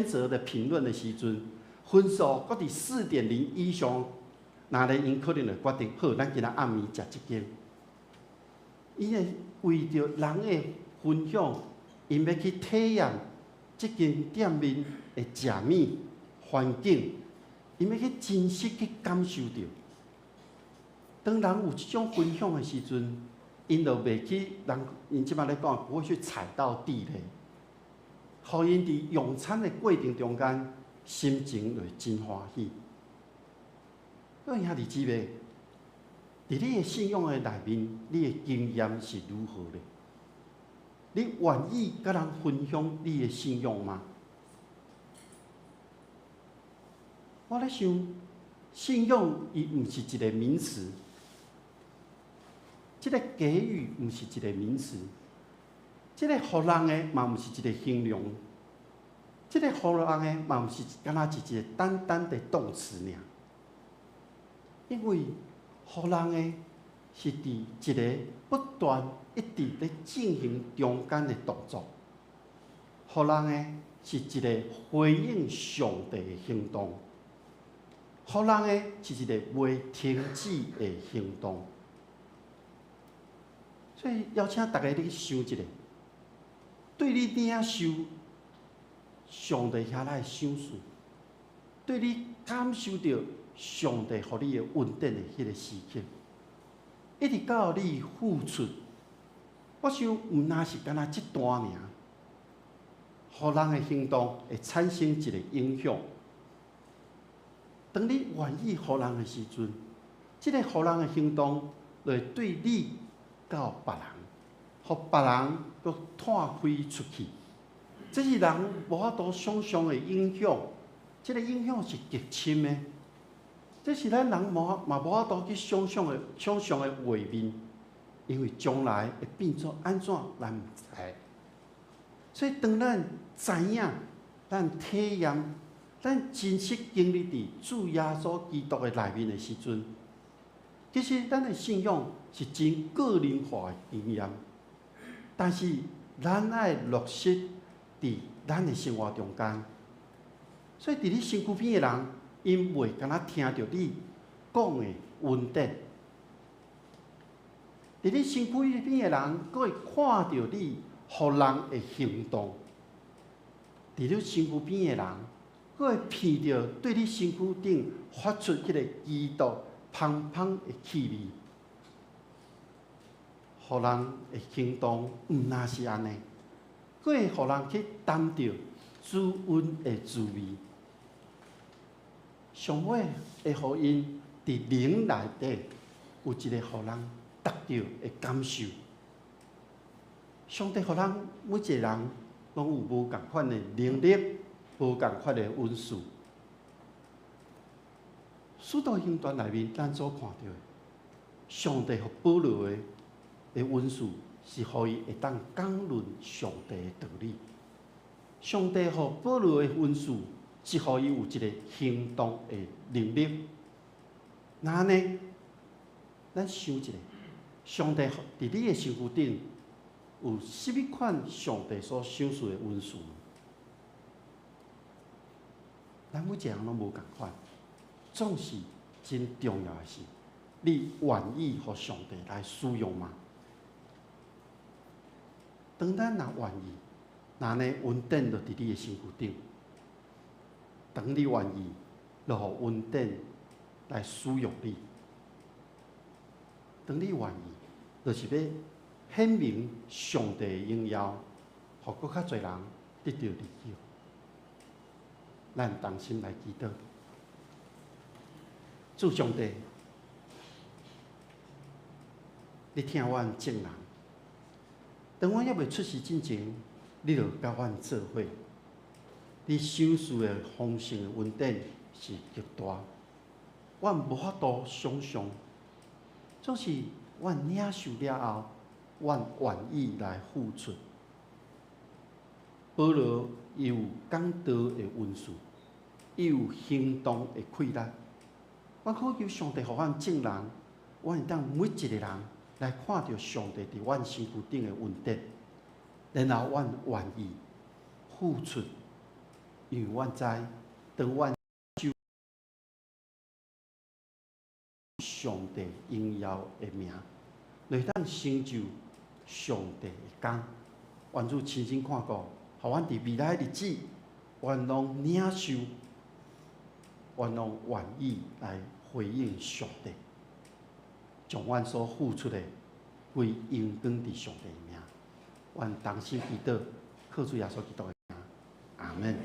则的评论的时阵，分数搁伫4.0以上，那咧因可能就决定好，咱今仔暗暝食即间。伊会为着人的分享，因要去体验即间店面的食物、环境，因要去真实去感受到。当人有即种分享的时阵，因就袂去因即摆咧讲，不会去踩到地雷，互因伫用餐的过程中间，心情就会真欢喜。各位兄弟姊妹，伫你的信仰的内面，你的经验是如何呢？你愿意甲人分享你的信仰吗？我咧想，信仰伊毋是一个名词，即个给予毋是一个名词，即个互人的嘛毋是一个形容，即个互人的嘛毋是敢若一个单单的动词尔。因为互人的是伫一个不断一直咧进行中间的动作，予人的是一个回应上帝的行动，予人的是一个袂停止的行动。所以邀请大家你去想一下，对你领受上帝遐来的赏赐，对你感受到上帝予你的稳定的迄个时刻，一直到你付出，我想毋单是干那这段尔，予人的行动会产生一个影响。当你愿意予人的时阵，这个予人的行动就会对你到别人，予别人搁摊开出去。这是人无法度想象的影响，这个影响是极深的。这是咱人嘛无法度去想象的画面，因为将来会变作安怎，咱毋知。所以当咱知影、咱体验、咱真实经历伫主耶稣基督的内面的时阵，其实咱的信仰是真个人化的经验，但是咱爱落实伫咱的生活中间。所以伫你身躯边的人，因袂敢若听到你讲的稳定；伫你身躯边的人，佫会看到你予人的行动；伫你身躯边的人，佫会闻到对你身躯顶发出迄个基督芳芳的气味。予人的行动毋单是安尼，佫会予人去谈到主恩的滋味。上尾会互因伫灵内底有一个互人得到的感受。上帝互咱每一个人拢有无共款的能力，无共款的恩赐。使徒行传内面，咱所看到的，上帝互保罗的恩赐，是互伊会当讲论上帝的道理。上帝互保罗的恩赐，是互伊有一个行动的能力。那安尼，咱想一下，上帝伫你的身躯顶有什么款上帝所赏赐的恩赐？咱每一个人拢无共款，总是真重要的是，你愿意互上帝来使用吗？当咱若愿意，那呢稳定就伫你的身躯顶。当你愿意，就互稳定来使用你。当你愿意，就是要显明上帝的荣耀，互搁较侪人得到利益。咱同心来祈祷，主上帝，你听阮众人，当阮还袂出世之前，你就甲阮做伙。你赏赐的丰盛的恩典是极大，阮无法度想象。总是阮领受了后，阮愿意来付出。保罗伊有讲道的恩赐，伊有行动的气力。阮恳求上帝，互阮众人，阮会当每一个人来看到上帝伫阮身躯顶的恩典，然后阮愿意付出。因为阮知，当阮就上帝荣耀的名，就会当成就上帝的工。愿主亲身看顾，互阮伫未来的日子，愿拢领受，愿拢愿意来回应上帝，将阮所付出的归荣光伫上帝的名。愿同心祈祷，靠主耶稣基督的名，阿门。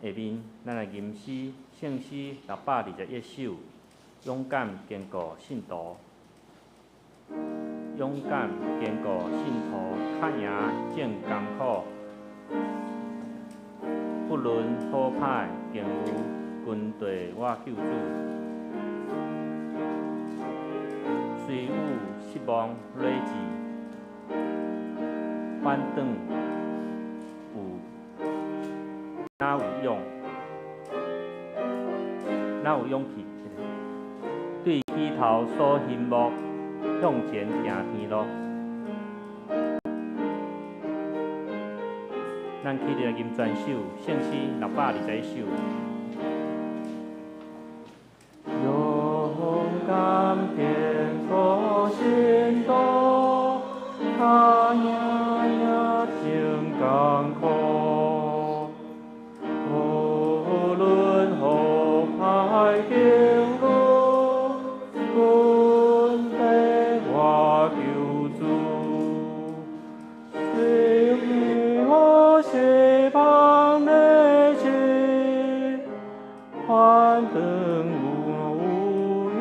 下面，咱来吟诗圣诗621首，勇敢坚固信徒，勇敢坚固信徒，较赢正艰苦，不论好歹，经有军队我救主。虽有失望累积，反转有哪有勇气？对起头所翕目，向前行天路。咱起着吟全首，圣诗621首。勇敢天国心多，他呀呀情艰苦，无论何派经路，阮地我求助，虽遇我失望的事，反正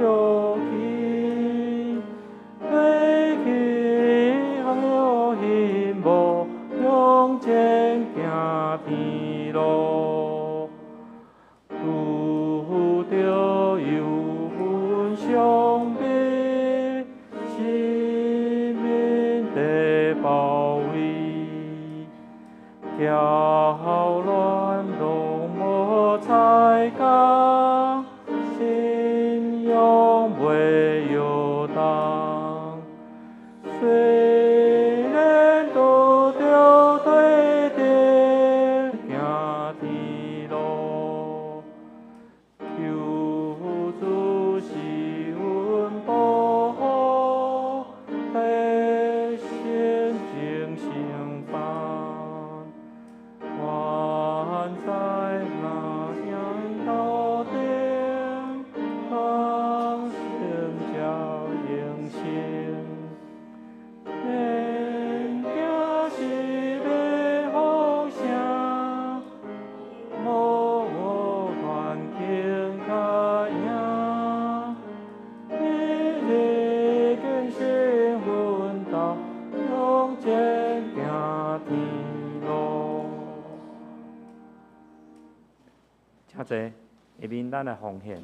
勇气，飞起还有希望，向前行天路。拄着有份伤悲，生命的包围，搅乱拢无彩工。信仰袂摇动，虽然拄着对敌行天路，求主是阮保护，在心情相伴，愿在那天到底。放声叫应声，天行是要好声，我愿轻较赢，一日更新奋斗，向前行天路。请坐，下面咱来奉献。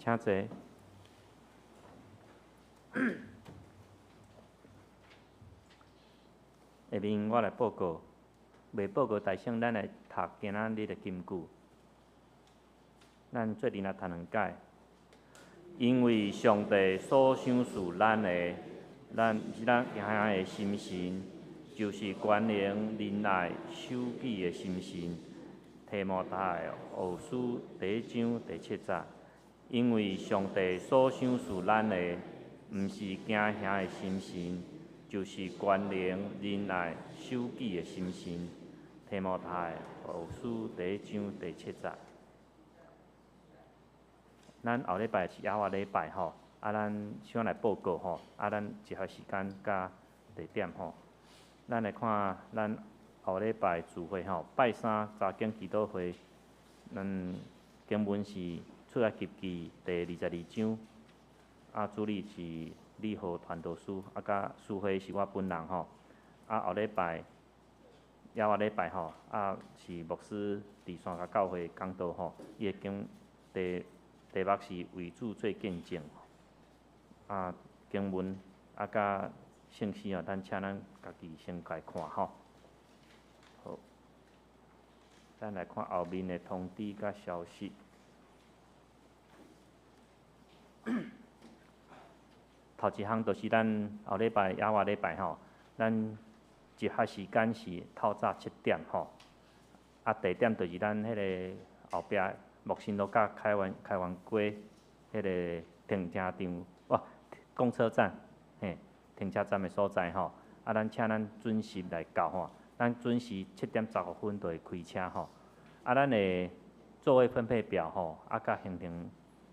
请坐。下面我来报告，未报告大圣，咱来读今仔日的金句。咱做阵来读两解。因为上帝所赏赐咱的心神，就是关联仁爱、守己的心神。提摩太后书第1章第7节。因为上帝所赏赐咱的，毋是惊吓的心神，就是关联仁爱、守己的心神。提摩太后书第1章第7节。咱后礼拜是亚华礼拜吼，咱想来报告吼，咱一下时间甲地点吼，咱来看咱后礼拜聚会吼，拜三查经祈祷会，经文是出埃及记第22章，主理是李浩传道师，甲司会是我本人吼，后礼拜亚华礼拜吼，是牧师伫山甲教会讲道吼，伊的经题目是为主做见证，经文甲信息咱请咱家己先来看吼。好，咱来看后面的通知甲消息。头一项就是咱后礼拜亚华礼拜吼，咱集合时间是透早7点吼，地点就是咱迄个后壁。木星路甲开完街迄个停车场，公车站，停车站的所在吼。咱请咱准时来到吼，咱准时7点15分就会开车吼。咱的座位分配表吼，甲形成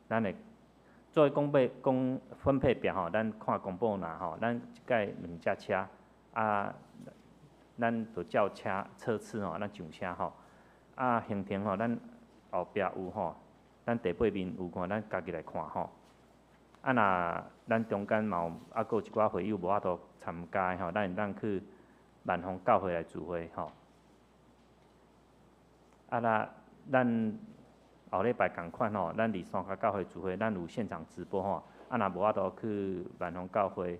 咱的座位分配表吼，咱看公布啦吼。咱即摆2架车，咱就叫车次吼，咱上车吼。形成吼，咱后壁有吼，咱第8面有看，咱家己来看吼。若咱中间嘛有阁有一寡会友无法度参加吼，咱会当去万丰教会来聚会吼。咱后礼拜共款吼，咱伫三甲教会聚会，咱有现场直播吼。若无法度去万丰教会，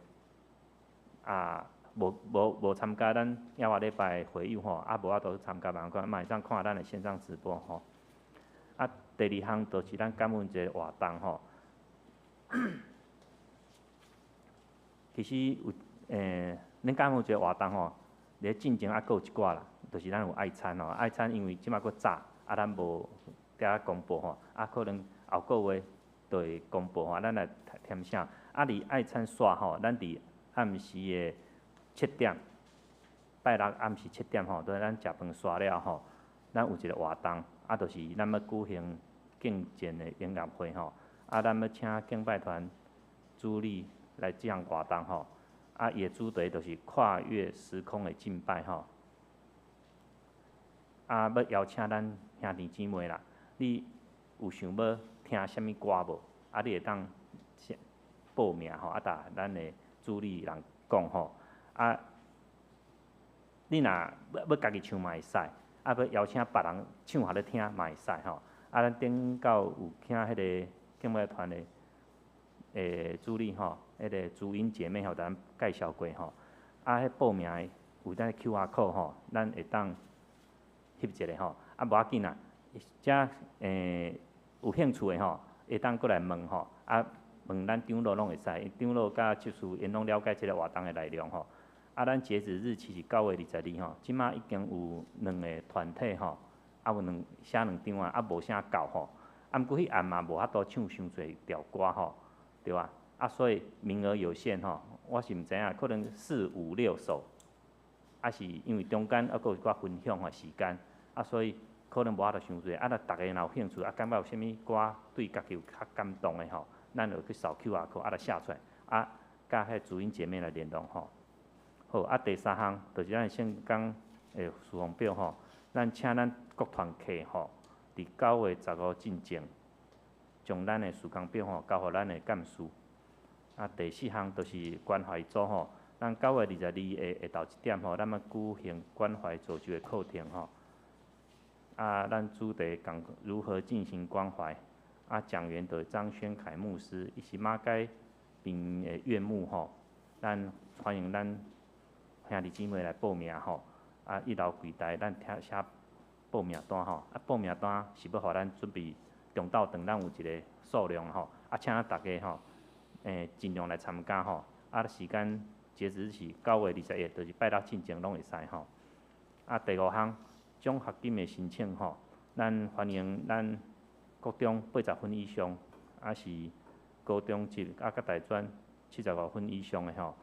无参加咱亚华礼拜会友吼，无法度去参加万丰，嘛会当看咱的线上直播吼。第2项就是咱感恩节活动吼，其实有恁感恩节活动吼，咧进前阁有一寡啦，就是咱有爱餐吼，爱餐因为即马阁早，咱无伫公布吼，可能后个月就会公布吼，咱来添啥？伫爱餐煞吼，咱伫暗时的7点，拜六暗时7点吼，就是咱食饭煞了吼，咱有一个活动。就是咱要举行敬虔的音乐会吼，咱要请敬拜团主理来这项活动吼，伊的主题就是跨越时空的敬拜吼，要邀请咱兄弟姊妹啦，你有想要听什么歌无？你会当报名吼，甲咱的主理人讲吼，你若要家己唱嘛会使。要邀请别人唱互你听嘛会使吼，咱顶到有请迄个敬拜团的主理吼，迄个主音姐妹吼，咱介绍过吼。迄报名的有咱 QR code 吼，咱会当翕一个吼。无要紧啦，遮有兴趣的吼，会当过来问吼，问咱长老拢会使，长老甲技术因拢了解即个活动的内容吼。咱截止日期是9月22号，即马已经有2个团体吼，有写2张无啥够吼。毋过迄暗嘛无法度唱伤侪条歌吼，对吧？所以名额有限吼，我是毋知影，可能4、5、6首，是因为中间阁有一寡分享的时间，所以可能无法度伤侪。若逐个若有兴趣，感觉有啥物歌对家己有较感动的吼，咱就去扫 QR code，就写出来，甲迄主音姐妹来联络吼。好，第3项就是咱圣工的事奉表吼，咱请咱各团客吼，伫9月15进前，将咱的事工表吼交互咱的干事。第4项就是关怀组吼，咱9月22下昼1点吼，咱要举行关怀组织的课程吼。咱主题讲如何进行关怀，啊，讲员的张宣凯牧师，伊是马街边的岳母吼，咱欢迎咱兄弟姊妹来报名吼，啊，一楼柜台咱写报名单吼，啊，报名单是要互咱准备中昼顿咱有一个数量吼，啊，请大家吼，尽量来参加吼，啊，时间截止日期9月21日，就是拜六进前拢会使吼。啊，第5项奖学金的申请吼，咱欢迎咱国中80分以上，啊是高中级啊甲大专75分以上的吼，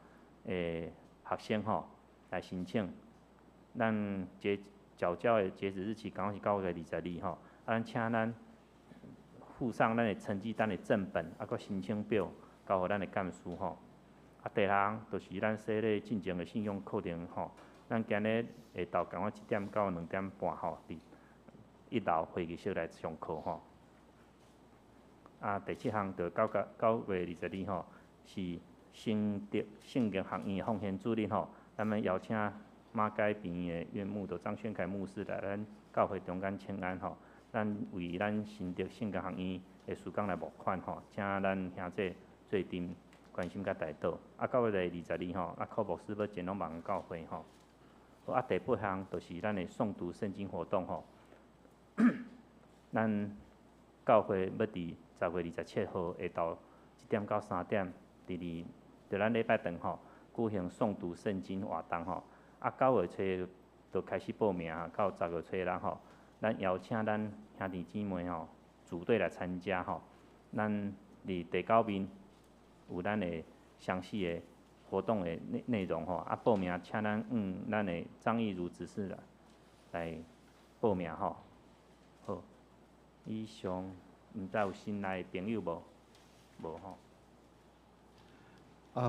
学生吼来申请。咱缴交的截止日期刚好是9月22吼，啊，咱请咱附上咱的成绩单的正本，啊，佮申请表交互咱的干事吼。啊，第6项就是咱说咧进前的信用课程吼。咱今日下昼共我1点到2点半吼，伫1楼会议室来上课吼。啊，第7项就9月22吼，是圣德圣经学院的奉献主日吼，咱们邀请马街边的岳母的张宣凯牧师来咱教会中间请安吼，咱为咱圣德圣经学院的事工来募款吼，请咱兄弟做阵关心甲带导。啊，9月22吼，啊，柯牧师要前往望教会吼。啊，第8项就是咱的诵读圣经活动吼。咱教会要伫10月27号下昼1点到3点，伫咱礼拜堂吼举行诵读圣经活动吼。啊，9月初就开始报名，到10月初啦吼。咱邀请咱兄弟姊妹吼组队来参加吼。咱伫第9面有咱的详细的活动的内容吼，啊，报名请咱咱的张义如执事来报名吼。好，以上毋知有新来的朋友无？无吼。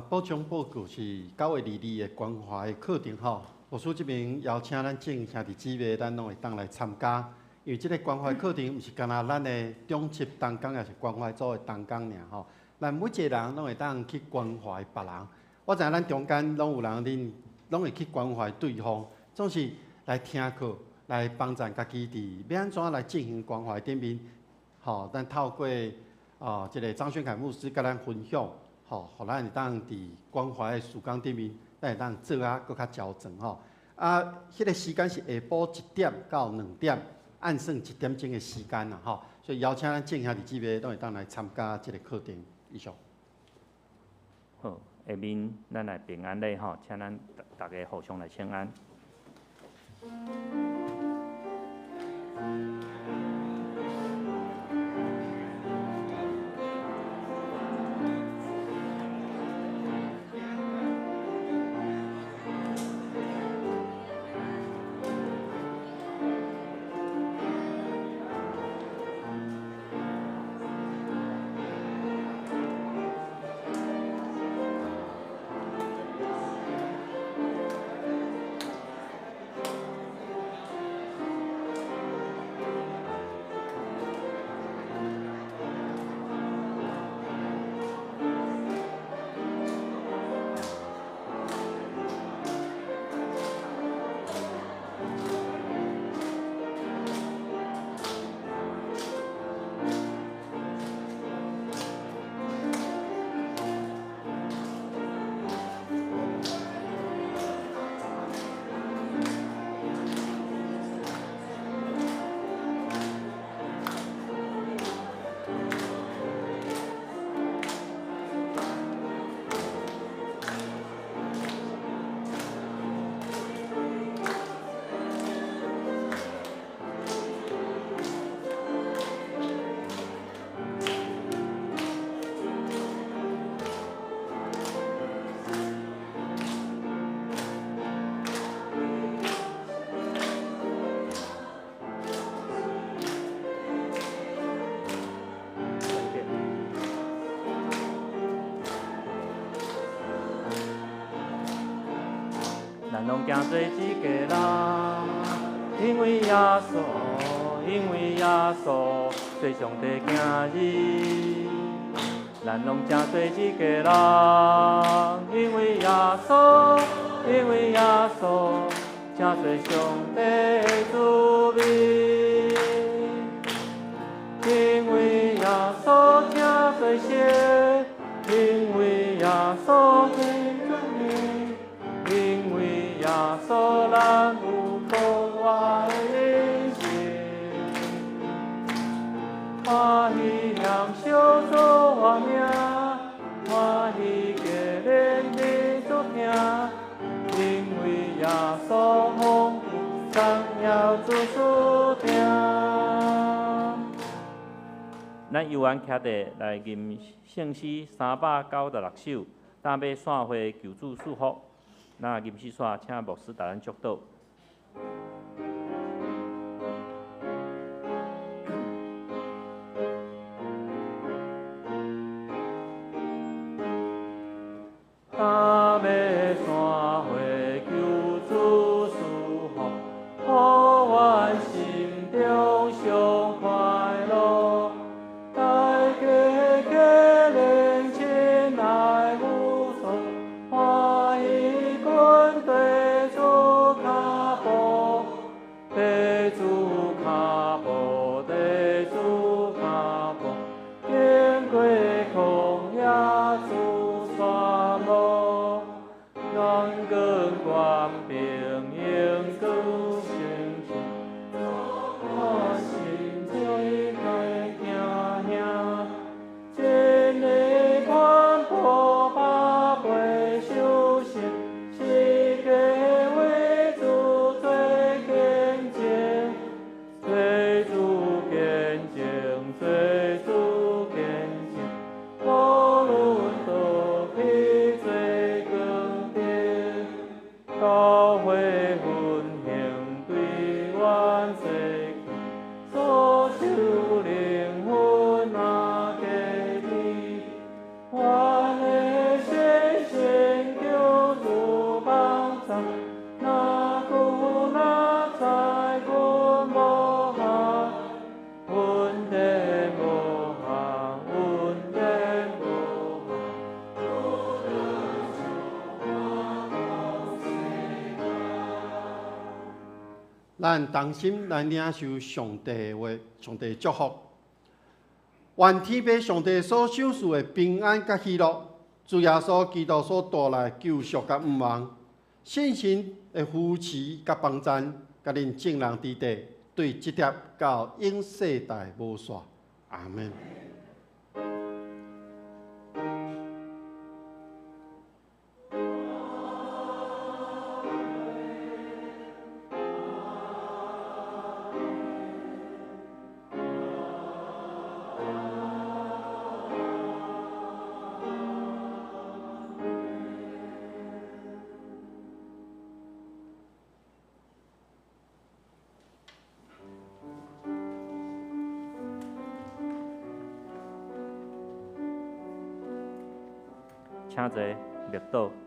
补充报告是9月22的关怀的课程吼，牧师这边邀请咱众兄弟姊妹，咱拢会当来参加。因为这个关怀课程毋是干那咱的中级同工，也是关怀组的同工尔吼。咱每一个人拢会当去关怀别人。我知影咱中间拢有人拢会去关怀对方，总是来听课，来帮助家己伫要安怎来进行关怀顶面。吼，咱透过这个张宣凯牧师甲咱分享，吼，互咱会当伫关怀的事工顶面，咱会当做啊搁较焦整吼。啊，迄个时间是下晡1点到2点，按算1点钟的时间啦吼。所以邀请咱众兄弟姊妹都会当来参加这个课程。以上。好。下面咱来平安礼吼，请咱大家互相来请安。咱拢行做一家人，因为耶稣，因为耶稣做上帝囝儿。咱拢行做一家人，因为耶稣，因为耶稣正做上帝的子民，因为耶稣的尊名，因为耶稣人有托我的心，欢喜享受做我命，欢喜给人的作听，因为耶稣丰富，常要做所听。咱犹原徛地来吟圣诗396首，当要散会求主祝福。那吟诗线，请牧师带咱祝祷。当要散会求主祝福，互阮心中上快乐。咱同心来领受上帝的话，上帝的祝福。愿天父上帝所赏赐的平安甲喜乐，主耶稣基督所带来救赎甲毋忘，信心的扶持甲帮赞，甲恁众人之地，对直接到永世代无煞。阿门。请坐，默祷。